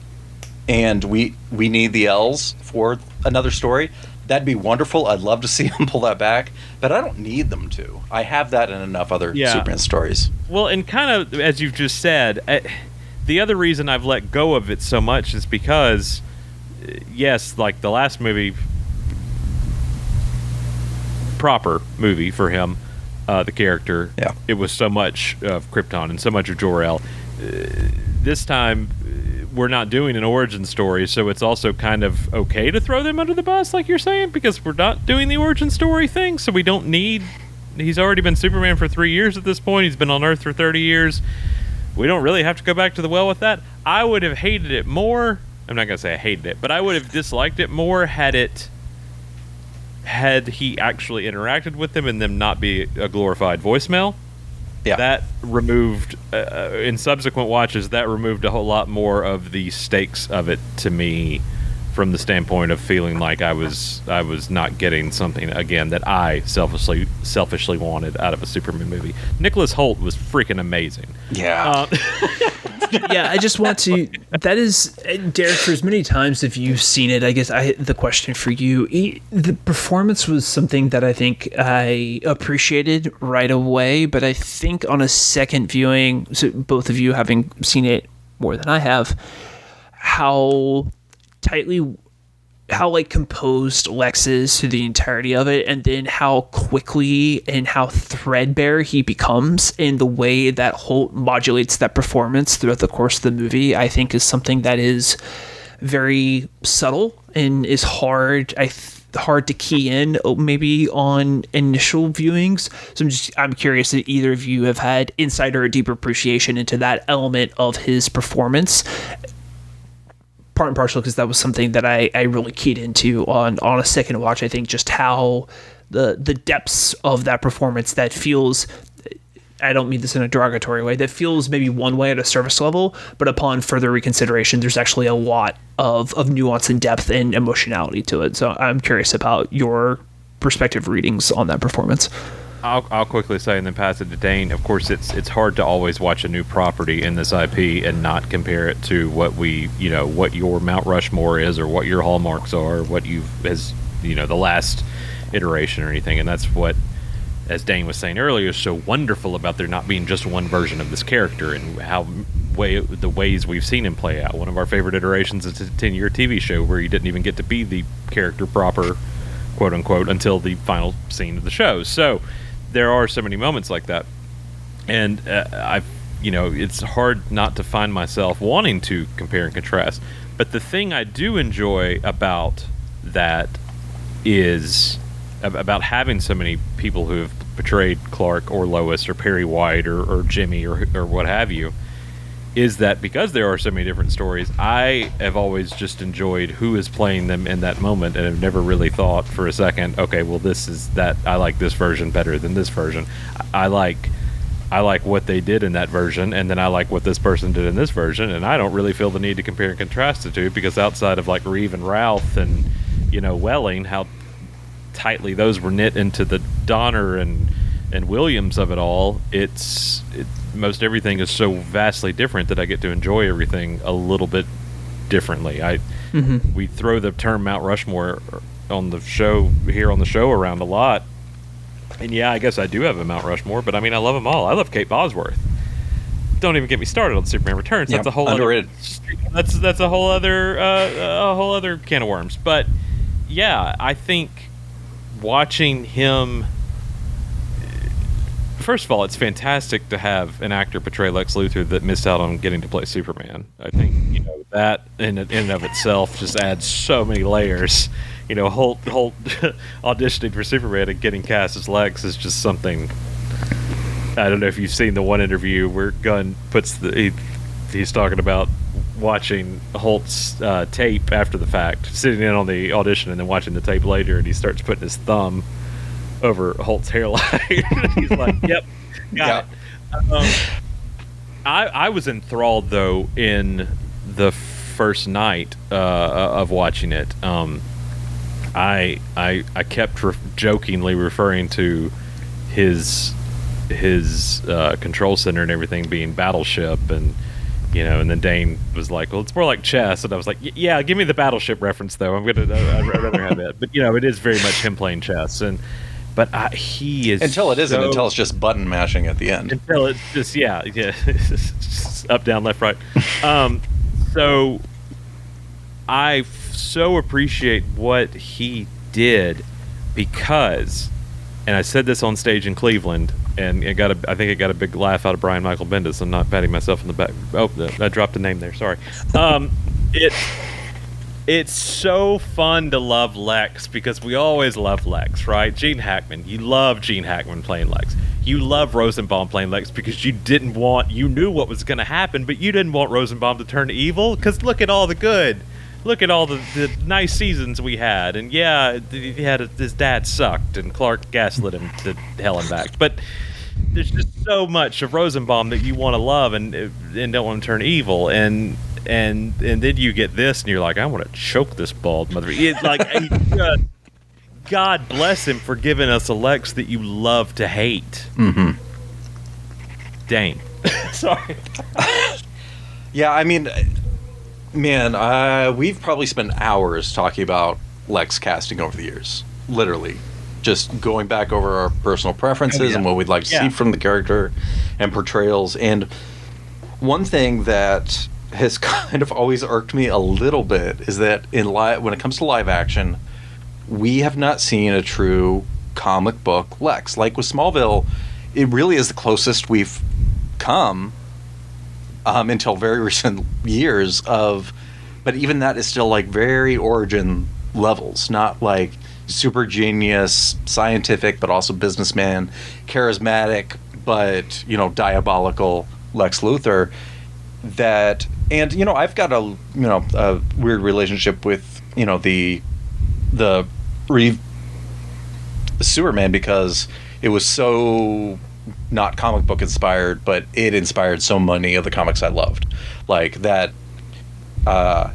and we need the L's for another story, that'd be wonderful. I'd love to see them pull that back, but I don't need them to. I have that in enough other Superman stories. Well, and kind of as you've just said, the other reason I've let go of it so much is because, yes, like the last movie, proper movie for him, the character, it was so much of Krypton and so much of Jor-El. This time, we're not doing an origin story, so it's also kind of okay to throw them under the bus, like you're saying, because we're not doing the origin story thing, so we don't need... He's already been Superman for 3 years at this point. He's been on Earth for 30 years. We don't really have to go back to the well with that. I would have hated it more... I'm not going to say I hated it, but I would have disliked it more had he actually interacted with them and them not be a glorified voicemail. Yeah. That removed, in subsequent watches, that removed a whole lot more of the stakes of it to me, from the standpoint of feeling like I was not getting something, again, that I selfishly wanted out of a Superman movie. Nicholas Hoult was freaking amazing. Yeah. Yeah, I just want to... That is... Derek, for as many times as you've seen it, I guess the question for you... The performance was something that I think I appreciated right away, but I think on a second viewing, so both of you having seen it more than I have, how like composed Lex is through the entirety of it, and then how quickly and how threadbare he becomes in the way that Holt modulates that performance throughout the course of the movie, I think is something that is very subtle and is hard to key in maybe on initial viewings. So I'm curious if either of you have had insight or a deeper appreciation into that element of his performance. Part and parcel because that was something that I really keyed into on a second watch. I think just how the depths of that performance that feels, I don't mean this in a derogatory way, that feels maybe one way at a surface level, but upon further reconsideration, there's actually a lot of nuance and depth and emotionality to it. So I'm curious about your perspective readings on that performance. I'll quickly say and then pass it to Dane. Of course, it's hard to always watch a new property in this IP and not compare it to what what your Mount Rushmore is or what your hallmarks are, what the last iteration or anything. And that's what, as Dane was saying earlier, is so wonderful about there not being just one version of this character and the ways we've seen him play out. One of our favorite iterations is a 10-year TV show where he didn't even get to be the character proper, quote unquote, until the final scene of the show. So there are so many moments like that, and it's hard not to find myself wanting to compare and contrast. But the thing I do enjoy about that is about having so many people who have portrayed Clark or Lois or Perry White or Jimmy or what have you, is that because there are so many different stories, I have always just enjoyed who is playing them in that moment and have never really thought for a second, okay, well, this is that, I like this version better than this version. I like what they did in that version, and then I like what this person did in this version, and I don't really feel the need to compare and contrast the two, because outside of like Reeve and Routh and Welling, how tightly those were knit into the Donner and Williams of it all, most everything is so vastly different that I get to enjoy everything a little bit differently. We throw the term Mount Rushmore on the show around a lot, and yeah, I guess I do have a Mount Rushmore, but I mean, I love them all. I love Kate Bosworth. Don't even get me started on Superman Returns. That's a whole underrated. That's a whole other can of worms. But yeah, I think watching him. First of all, it's fantastic to have an actor portray Lex Luthor that missed out on getting to play Superman. I think that in and of itself just adds so many layers. Holt auditioning for Superman and getting cast as Lex is just something. I don't know if you've seen the one interview where Gunn puts he's talking about watching Holt's tape after the fact, sitting in on the audition and then watching the tape later, and he starts putting his thumb over Holt's hairline. He's like, "Yep, got it." I was enthralled though in the first night of watching it. I kept jokingly referring to his control center and everything being Battleship, and then Dane was like, "Well, it's more like chess," and I was like, "Yeah, give me the Battleship reference though. I'd rather have it." But it is very much him playing chess, but he is until it's just button mashing at the end. Until it's just just up, down, left, right. So I so appreciate what he did because, and I said this on stage in Cleveland, and I think it got a big laugh out of Brian Michael Bendis. I'm not patting myself in the back. Oh, I dropped a name there. Sorry. It's so fun to love Lex because we always love Lex, right? Gene Hackman. You love Gene Hackman playing Lex. You love Rosenbaum playing Lex because you knew what was going to happen, but you didn't want Rosenbaum to turn evil because look at all the good. Look at all the nice seasons we had. And yeah, his dad sucked and Clark gaslit him to hell and back. But there's just so much of Rosenbaum that you want to love and don't want to turn evil. And then you get this, and you're like, I want to choke this bald mother. God bless him for giving us a Lex that you love to hate. Mm-hmm. Dane. Sorry. Yeah, I mean, man, we've probably spent hours talking about Lex casting over the years. Literally. Just going back over our personal preferences and what we'd like to see from the character and portrayals. And one thing that has kind of always irked me a little bit is that when it comes to live action, we have not seen a true comic book Lex. Like with Smallville, it really is the closest we've come until very recent years of, but even that is still like very origin levels, not like super genius, scientific, but also businessman, charismatic, but, you know, diabolical Lex Luthor. That, and, you know, I've got a weird relationship with, you know, the Superman, because it was so not comic book inspired, but it inspired so many of the comics I loved. Like that,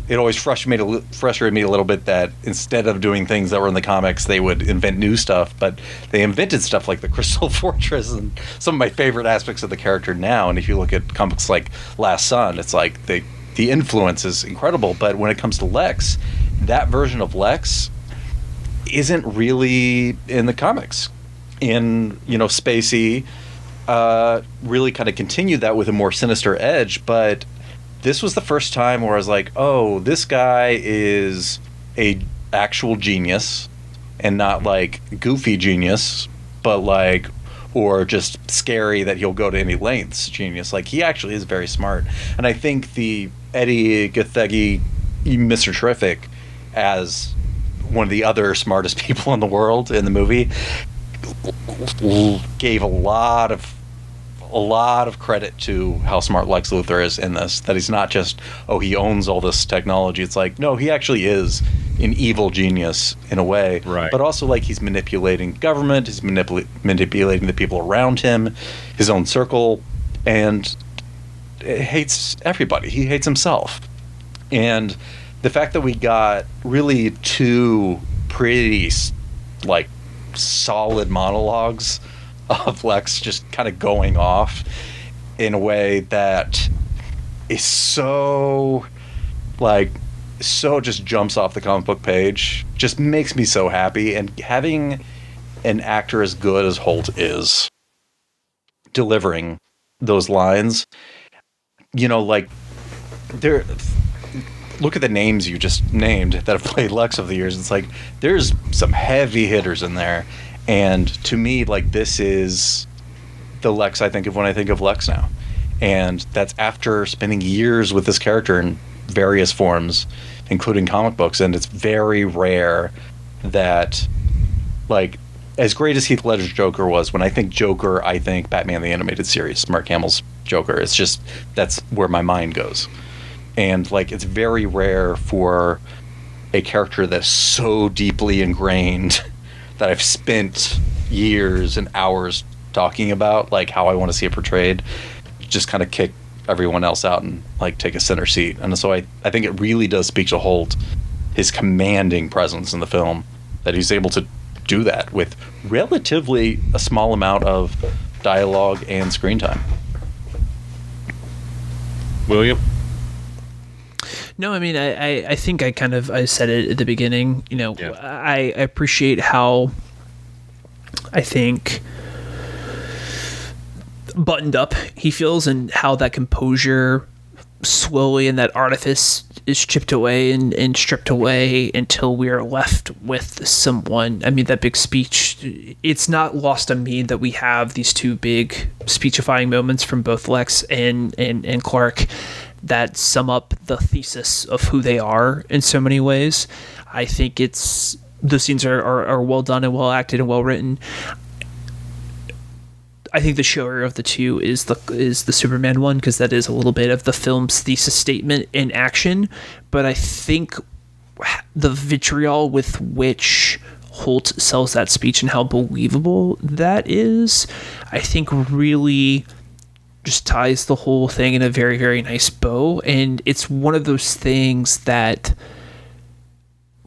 it always frustrated me a little bit that instead of doing things that were in the comics, they would invent new stuff, but they invented stuff like the Crystal Fortress and some of my favorite aspects of the character now. And if you look at comics like Last Son, it's like the influence is incredible. But when it comes to Lex, that version of Lex isn't really in the comics. In, you know, Spacey really kind of continued that with a more sinister edge, but this was the first time where I was like, oh, this guy is a actual genius and not like goofy genius, but like, or just scary that he'll go to any lengths genius. Like, he actually is very smart. And I think the Eddie Gathegi, Mr. Terrific, as one of the other smartest people in the world in the movie, gave a lot of credit to how smart Lex Luthor is in this, that he's not just, oh, he owns all this technology. It's like, no, he actually is an evil genius in a way, right? But also, like, he's manipulating government, he's manipulating the people around him, his own circle, and hates everybody. He hates himself. And the fact that we got really two pretty, like, solid monologues of Lex just kind of going off in a way that is so just jumps off the comic book page, just makes me so happy. And having an actor as good as Holt is delivering those lines, you know, like, look at the names you just named that have played Lex over the years. It's like, there's some heavy hitters in there. And to me, like, this is the Lex I think of when I think of Lex now. And that's after spending years with this character in various forms, including comic books. And it's very rare that, like, as great as Heath Ledger's Joker was, when I think Joker, I think Batman the Animated Series, Mark Hamill's Joker. It's just, that's where my mind goes. And, like, it's very rare for a character that's so deeply ingrained that I've spent years and hours talking about, like, how I want to see it portrayed, just kind of kick everyone else out and, like, take a center seat. And so I think it really does speak to Holt, his commanding presence in the film, that he's able to do that with relatively a small amount of dialogue and screen time. William? No, I mean, I think I said it at the beginning. You know, yeah. I appreciate how, I think, buttoned up he feels, and how that composure slowly and that artifice is chipped away and stripped away until we are left with someone. I mean, that big speech, it's not lost on me that we have these two big speechifying moments from both Lex and Clark that sum up the thesis of who they are in so many ways. I think those scenes are well done and well acted and well written. I think the showier of the two is the Superman one, because that is a little bit of the film's thesis statement in action. But I think the vitriol with which Holt sells that speech and how believable that is, I think really just ties the whole thing in a very, very nice bow. And it's one of those things that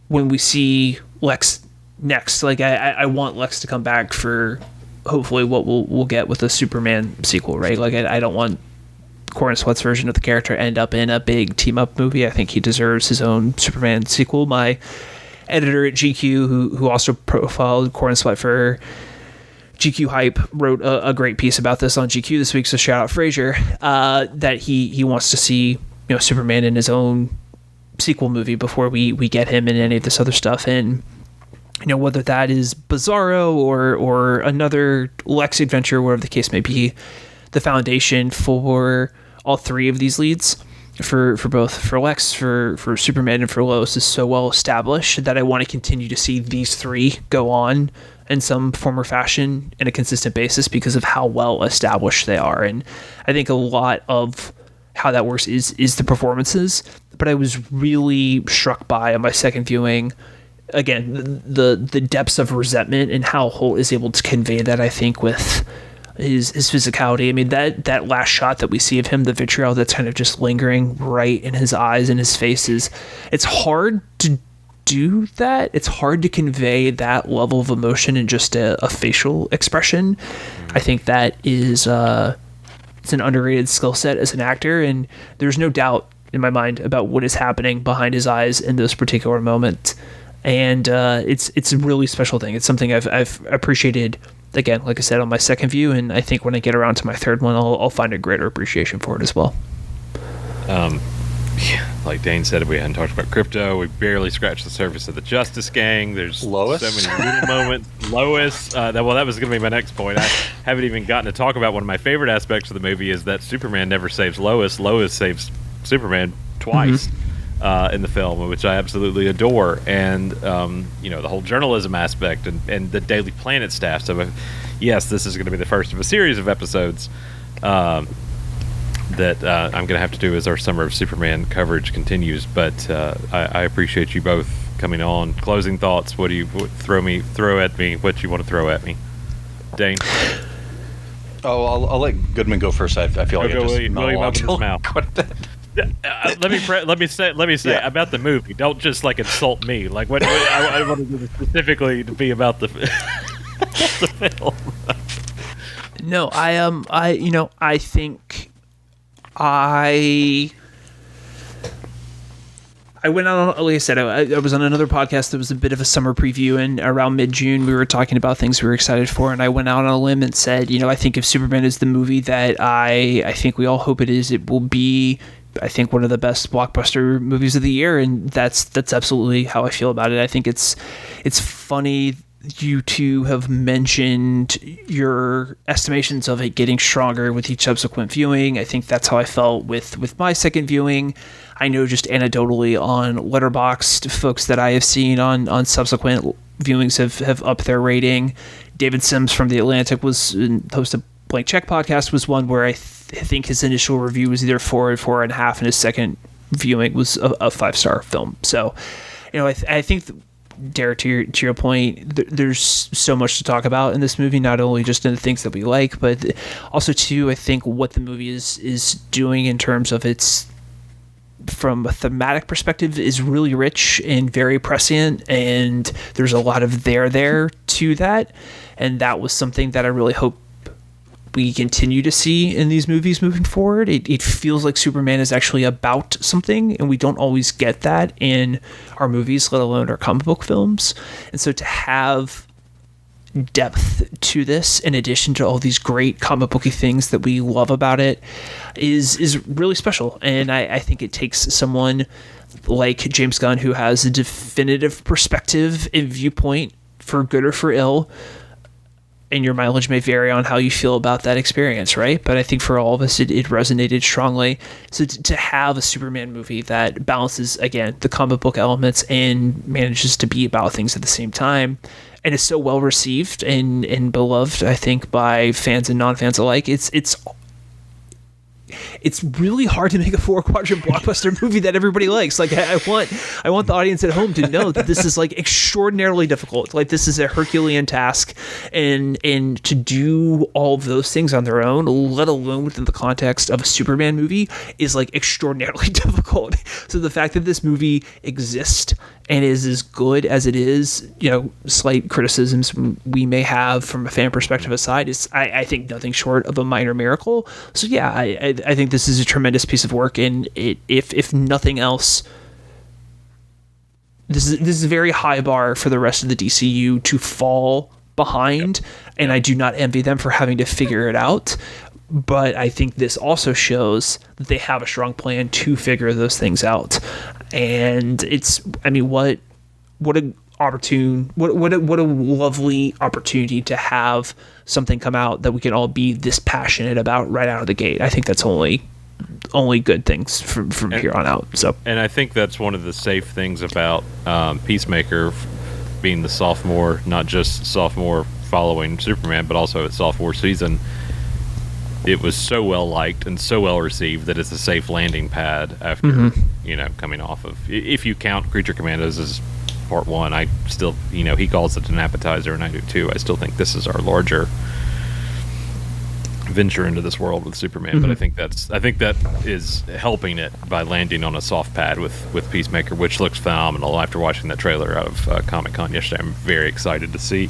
when we see Lex next, like, I want Lex to come back for hopefully what we'll get with a Superman sequel, right? Like, I don't want Corn Sweat's version of the character end up in a big team up movie. I think he deserves his own Superman sequel. My editor at GQ, who also profiled Corn Sweat for GQ Hype, wrote a great piece about this on GQ this week, so shout out Frazier, that he wants to see Superman in his own sequel movie before we get him in any of this other stuff. And whether that is Bizarro or another Lex adventure, whatever the case may be, the foundation for all three of these leads, for both for Lex, for Superman, and for Lois, is so well established that I want to continue to see these three go on in some form or fashion in a consistent basis because of how well established they are. And I think a lot of how that works is the performances, but I was really struck by on my second viewing, again, the depths of resentment and how Holt is able to convey that, I think, with his physicality. I mean, that last shot that we see of him, the vitriol that's kind of just lingering right in his eyes and his face, it's hard to do that. It's hard to convey that level of emotion in just a facial expression. I think that is it's an underrated skill set as an actor, and there's no doubt in my mind about what is happening behind his eyes in those particular moments. And it's a really special thing. It's something I've appreciated, again, like I said, on my second view, and I think when I get around to my third one, I'll find a greater appreciation for it as well. Like Dane said, we hadn't talked about Crypto. We barely scratched the surface of the Justice Gang. There's Lois? so many little moments. Lois. That was going to be my next point. I haven't even gotten to talk about one of my favorite aspects of the movie is that Superman never saves Lois. Lois saves Superman twice in the film, which I absolutely adore. And, the whole journalism aspect and the Daily Planet staff. So, yes, this is going to be the first of a series of episodes that I'm going to have to do as our Summer of Superman coverage continues. But I appreciate you both coming on. Closing thoughts. What do you throw at me? What you want to throw at me, Dane? Oh, I'll let Goodman go first. I feel like I just monologued his mouth. Let me say about the movie. Don't just insult me. What I want to do specifically to be about the film. No, I think I went on, like I said, I was on another podcast that was a bit of a summer preview, and around mid-June we were talking about things we were excited for, and I went out on a limb and said, I think if Superman is the movie that I think we all hope it is, it will be, I think, one of the best blockbuster movies of the year, and that's absolutely how I feel about it. I think it's funny you two have mentioned your estimations of it getting stronger with each subsequent viewing. I think that's how I felt with my second viewing. I know just anecdotally on Letterboxd, folks that I have seen on subsequent viewings have upped their rating. David Sims from The Atlantic host of Blank Check podcast was one where I think his initial review was either 4 or 4.5, and his second viewing was a 5-star film. So, I think Derek, to your point, there's so much to talk about in this movie, not only just in the things that we like, but also too, I think what the movie is doing in terms of its, from a thematic perspective, is really rich and very prescient, and there's a lot of there to that, and that was something that I really hope we continue to see in these movies moving forward. It feels like Superman is actually about something, and we don't always get that in our movies, let alone our comic book films. And so to have depth to this, in addition to all these great comic booky things that we love about it, is really special. And I think it takes someone like James Gunn, who has a definitive perspective and viewpoint, for good or for ill, and your mileage may vary on how you feel about that experience, right? But I think for all of us, it resonated strongly. So to have a Superman movie that balances, again, the comic book elements and manages to be about things at the same time, and is so well received and beloved, I think, by fans and non-fans alike, it's really hard to make a 4-quadrant blockbuster movie that everybody likes. I want the audience at home to know that this is extraordinarily difficult. This is a Herculean task, and to do all of those things on their own, let alone within the context of a Superman movie, is extraordinarily difficult. So the fact that this movie exists and is as good as it is, slight criticisms we may have from a fan perspective aside, is I think nothing short of a minor miracle. So yeah, I think this is a tremendous piece of work, and if nothing else, this is a very high bar for the rest of the DCU to fall behind, and I do not envy them for having to figure it out. but I think this also shows that they have a strong plan to figure those things out. And what a lovely opportunity to have something come out that we can all be this passionate about right out of the gate. I think that's only good things from here on out. So, and I think that's one of the safe things about Peacemaker being the sophomore, not just sophomore following Superman, but also its sophomore season. It was so well liked and so well received that it's a safe landing pad after coming off of. If you count Creature Commandos as part one, I still he calls it an appetizer, and I do too. I still think this is our larger venture into this world with Superman, but I think that is helping it by landing on a soft pad with Peacemaker, which looks phenomenal. After watching that trailer out of Comic-Con yesterday, I'm very excited to see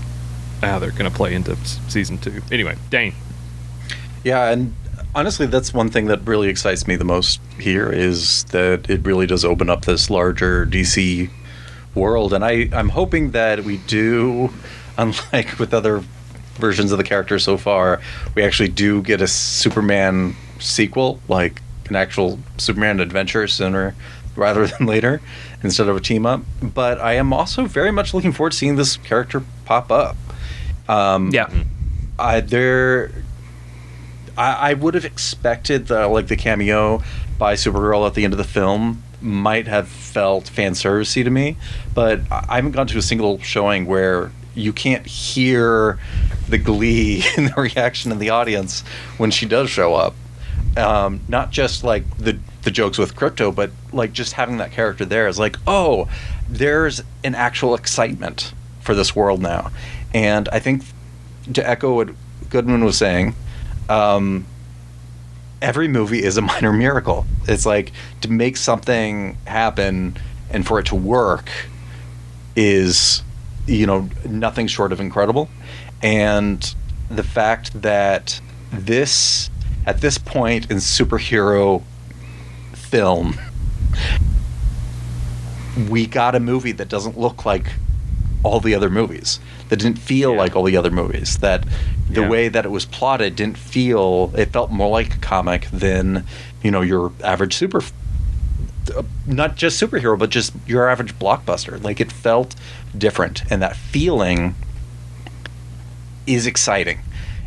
how they're going to play into season 2. Anyway, Dane. Yeah, and honestly, that's one thing that really excites me the most here, is that it really does open up this larger DC world, and I'm hoping that we do, unlike with other versions of the character so far, we actually do get a Superman sequel, like an actual Superman adventure sooner rather than later, instead of a team up. But I am also very much looking forward to seeing this character pop up. I would have expected the cameo by Supergirl at the end of the film might have felt fan servicey to me, but I haven't gone to a single showing where you can't hear the glee in the reaction in the audience when she does show up. Not just like the jokes with Crypto, but like just having that character there is like, oh, there's an actual excitement for this world now. And I think, to echo what Goodman was saying, every movie is a minor miracle. It's like, to make something happen and for it to work is, nothing short of incredible. And the fact that at this point in superhero film, we got a movie that doesn't look like all the other movies, that didn't feel like all the other movies, that the way that it was plotted it felt more like a comic than, your average not just superhero, but just your average blockbuster. Like, it felt different, and that feeling is exciting.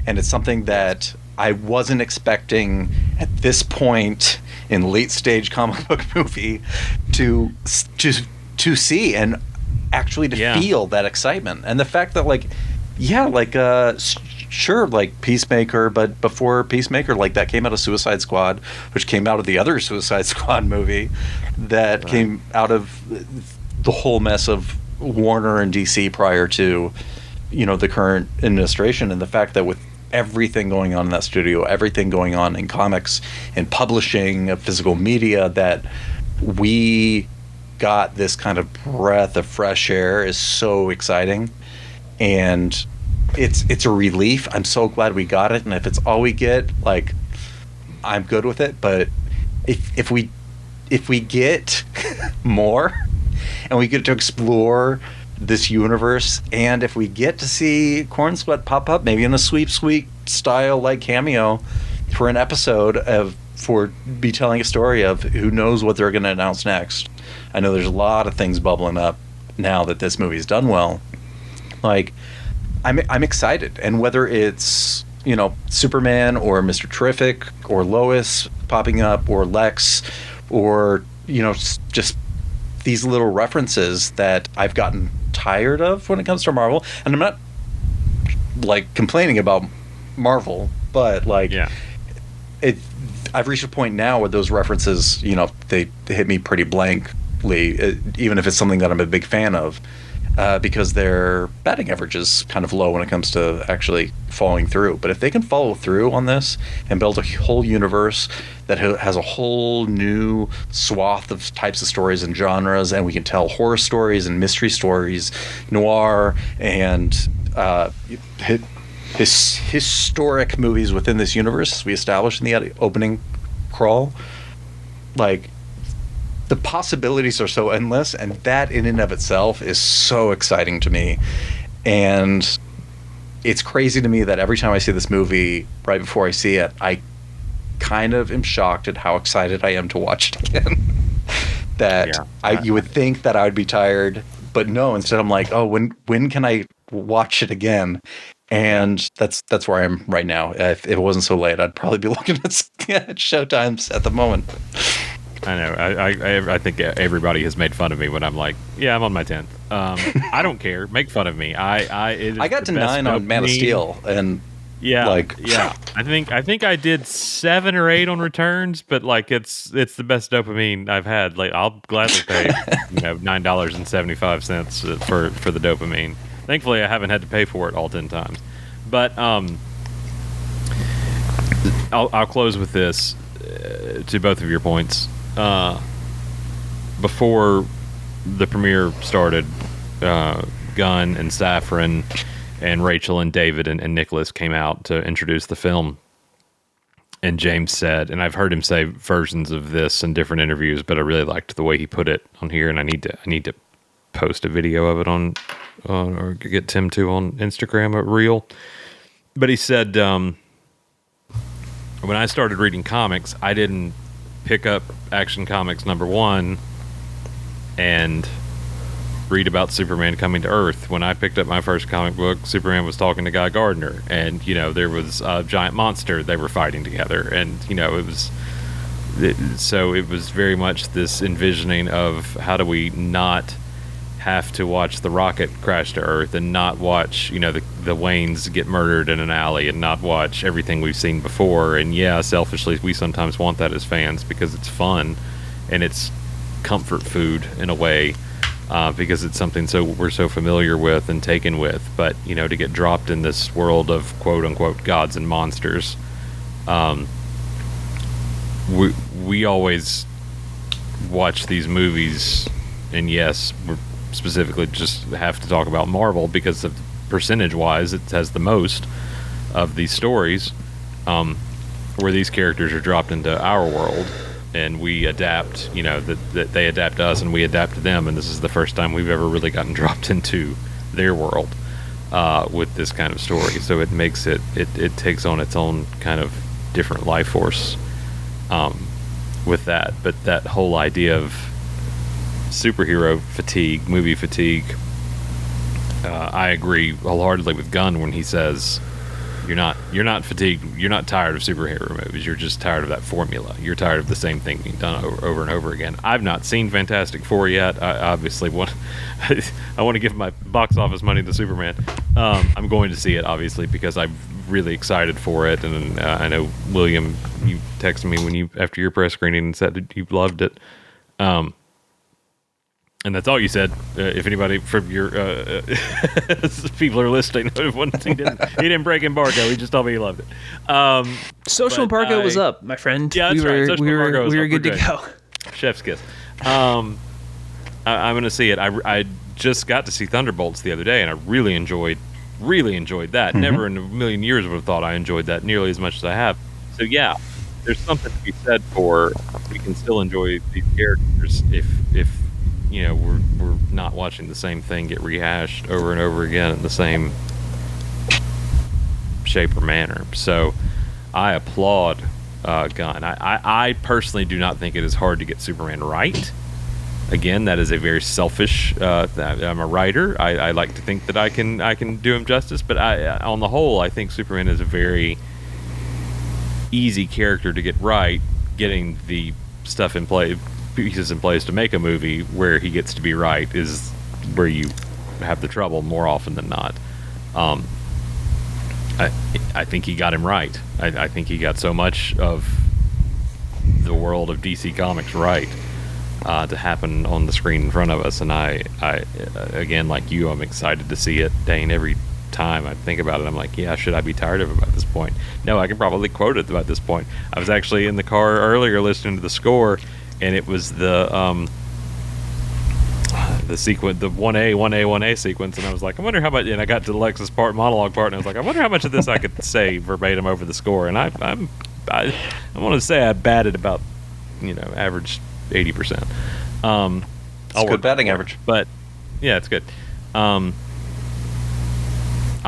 And it's something that I wasn't expecting at this point in late stage comic book movie to see and actually to feel that excitement. And the fact that sure, like Peacemaker, but before Peacemaker, like, that came out of Suicide Squad, which came out of the other Suicide Squad movie that came out of the whole mess of Warner and DC prior to, the current administration. And the fact that with everything going on in that studio, everything going on in comics and publishing of physical media, that we got this kind of breath of fresh air is so exciting. And it's a relief. I'm so glad we got it, and if it's all we get, like, I'm good with it. But if we get more, and we get to explore this universe, and if we get to see Corn Sweat pop up, maybe in a Sweep Sweep style like cameo for an episode for be telling a story of who knows what they're going to announce next. I know there's a lot of things bubbling up now that this movie's done well. Like, I'm excited, and whether it's Superman or Mr. Terrific or Lois popping up or Lex or just these little references that I've gotten tired of when it comes to Marvel. And I'm not like complaining about Marvel, but like I've reached a point now where those references, they hit me pretty blankly, even if it's something that I'm a big fan of. Because their batting average is kind of low when it comes to actually following through. But if they can follow through on this and build a whole universe that has a whole new swath of types of stories and genres, and we can tell horror stories and mystery stories, noir, and historic movies within this universe we established in the opening crawl, like, the possibilities are so endless, and that in and of itself is so exciting to me. And it's crazy to me that every time I see this movie, right before I see it, I kind of am shocked at how excited I am to watch it again. You would think that I would be tired, but no, instead I'm like, oh, when can I watch it again? And that's where I am right now. If it wasn't so late, I'd probably be looking at showtimes at the moment. I know. I think everybody has made fun of me when I'm like, yeah, I'm on my 10th. I don't care. Make fun of me. I got to 9 on Man of Steel, and I think I did 7 or 8 on Returns, but like it's the best dopamine I've had. Like I'll gladly pay $9.75 for the dopamine. Thankfully, I haven't had to pay for it all 10 times. But I'll close with this to both of your points. Before the premiere started, Gunn and Safran and Rachel and David and Nicholas came out to introduce the film. And James said, and I've heard him say versions of this in different interviews, but I really liked the way he put it on here, and I need to post a video of it on or get Tim to on Instagram at Reel. But he said, when I started reading comics, I didn't pick up Action Comics #1 and read about Superman coming to Earth. When I picked up my first comic book, Superman was talking to Guy Gardner, and there was a giant monster they were fighting together, and it was very much this envisioning of how do we not have to watch the rocket crash to Earth and not watch the Waynes get murdered in an alley and not watch everything we've seen before. And yeah, selfishly, we sometimes want that as fans because it's fun and it's comfort food in a way, because it's something we're so familiar with and taken with. But to get dropped in this world of quote unquote gods and monsters, we always watch these movies, and yes, we're specifically just have to talk about Marvel because of percentage-wise, it has the most of these stories, where these characters are dropped into our world and we adapt. That they adapt us and we adapt to them, and this is the first time we've ever really gotten dropped into their world with this kind of story. So it makes it takes on its own kind of different life force with that. But that whole idea of superhero fatigue, movie fatigue, I agree wholeheartedly with Gunn when he says you're not fatigued, you're not tired of superhero movies, you're just tired of that formula. You're tired of the same thing being done over and over again. I've not seen Fantastic Four yet. I obviously want I want to give my box office money to Superman. I'm going to see it obviously because I'm really excited for it, and I know William, you texted me after your press screening and said you loved it. And that's all you said. If anybody from your people are listening, he didn't break embargo. He just told me he loved it. Social embargo was up, my friend. Yeah, that's right. We were good to go. Chef's kiss. I'm going to see it. I just got to see Thunderbolts the other day, and I really enjoyed that. Mm-hmm. Never in a million years would have thought I enjoyed that nearly as much as I have. So yeah, there's something to be said for we can still enjoy these characters if we're not watching the same thing get rehashed over and over again in the same shape or manner. So I applaud Gunn. I personally do not think it is hard to get Superman right. Again, that is a very selfish. I'm a writer. I like to think that I can do him justice, but on the whole, I think Superman is a very easy character to get right. Getting the stuff in play, pieces in place to make a movie where he gets to be right is where you have the trouble more often than not. I think he got him right. I think he got so much of the world of DC Comics right to happen on the screen in front of us. And I again, like you, I'm excited to see it. Dane, every time I think about it, I'm like, yeah, should I be tired of it by this point? No, I can probably quote it about this point. I was actually in the car earlier listening to the score, and it was the sequence, the 1A sequence, and I was like, I wonder how much. And I got to the Lexus monologue part, and I was like, I wonder how much of this I could say verbatim over the score. And I want to say I batted about average 80%. It's good batting average, but yeah, it's good.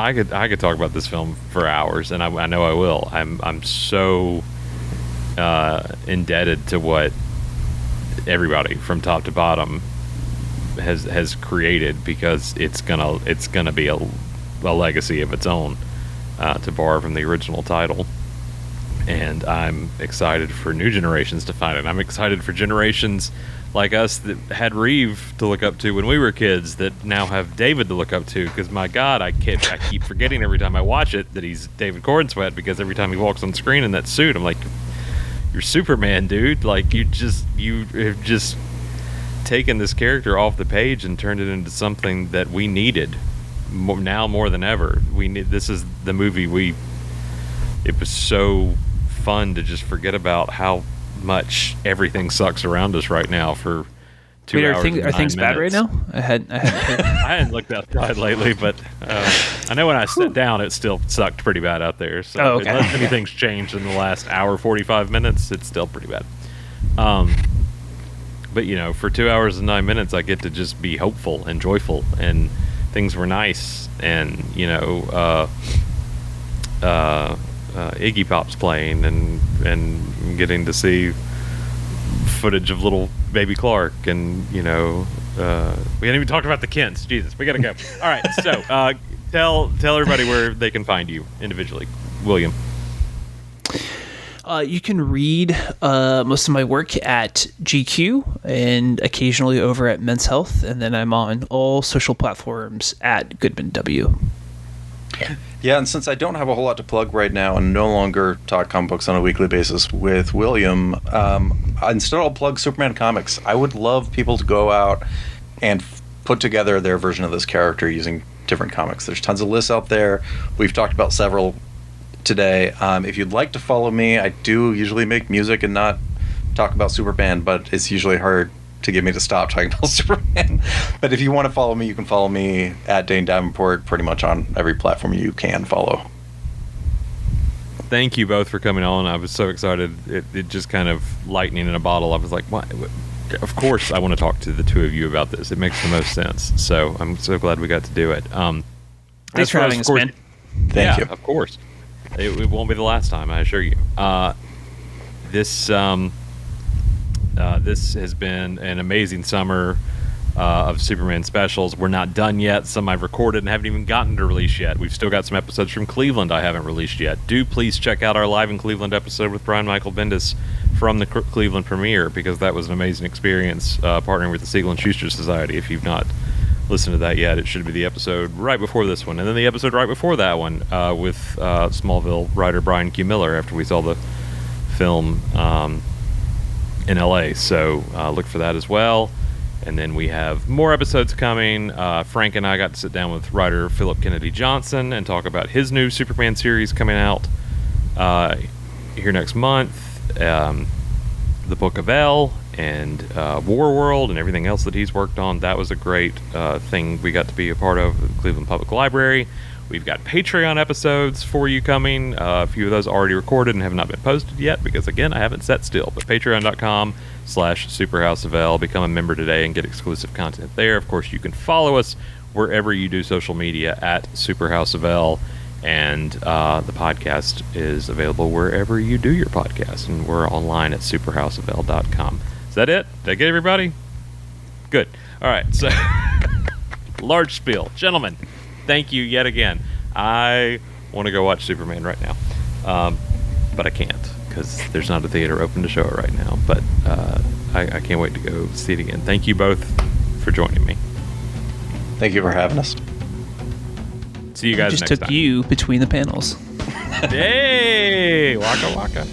I could talk about this film for hours, and I know I will. I'm so indebted to what everybody from top to bottom has created, because it's gonna be a legacy of its own, to borrow from the original title. And I'm excited for new generations to find it. I'm excited for generations like us that had Reeve to look up to when we were kids, that now have David to look up to. Because my God, I keep forgetting every time I watch it that he's David Cornsweet, because every time he walks on screen in that suit, I'm like, you're Superman, dude. Like, you have just taken this character off the page and turned it into something that we needed now more than ever. This is the movie it was so fun to just forget about how much everything sucks around us right now for 2 hours. Are things bad right now? I hadn't looked outside lately, but I know when I sat down, it still sucked pretty bad out there. So okay. Unless anything's changed in the last hour 45 minutes, it's still pretty bad. But for 2 hours and 9 minutes, I get to just be hopeful and joyful, and things were nice, and Iggy Pop's playing, and getting to see footage of little baby Clark, and we hadn't even talked about the Kents. Jesus, we gotta go. All right, so tell everybody where they can find you individually. William. You can read most of my work at GQ and occasionally over at Men's Health, and then I'm on all social platforms at Goodman W. Yeah, and since I don't have a whole lot to plug right now and no longer talk comic books on a weekly basis with William, instead I'll plug Superman comics. I would love people to go out and put together their version of this character using different comics. There's tons of lists out there. We've talked about several today. If you'd like to follow me, I do usually make music and not talk about Superman, but it's usually hard to get me to stop talking about Superman. But if you want to follow me, you can follow me at Dane Davenport pretty much on every platform you can follow. Thank you both for coming on. I was so excited. It just kind of lightning in a bottle. I was like, what? Of course I want to talk to the two of you about this. It makes the most sense. So I'm so glad we got to do it. Thanks for having us, man. Thank you. Of course. It won't be the last time, I assure you. This has been an amazing summer of Superman specials. We're not done yet. Some I've recorded and haven't even gotten to release yet. We've still got some episodes from Cleveland I haven't released yet. Do please check out our Live in Cleveland episode with Brian Michael Bendis from the Cleveland premiere, because that was an amazing experience partnering with the Siegel and Schuster Society. If you've not listened to that yet, it should be the episode right before this one, and then the episode right before that one with Smallville writer Brian Q. Miller after we saw the film in LA. So look for that as well. And then we have more episodes coming. Frank and I got to sit down with writer Philip Kennedy Johnson and talk about his new Superman series coming out here next month. The Book of L and War World and everything else that he's worked on. That was a great thing we got to be a part of at the Cleveland Public Library. We've got Patreon episodes for you coming. A few of those already recorded and have not been posted yet because, again, I haven't sat still. But patreon.com/superhouseofl. Become a member today and get exclusive content there. Of course, you can follow us wherever you do social media at superhouseofl. And the podcast is available wherever you do your podcast. And we're online at superhouseofl.com. Is that it? Did I get everybody? Good. All right. So, large spiel. Gentlemen, thank you yet again. I want to go watch Superman right now. But I can't because there's not a theater open to show it right now. But I can't wait to go see it again. Thank you both for joining me. Thank you for having us. See you guys next time. Just took you between the panels. Hey, waka waka.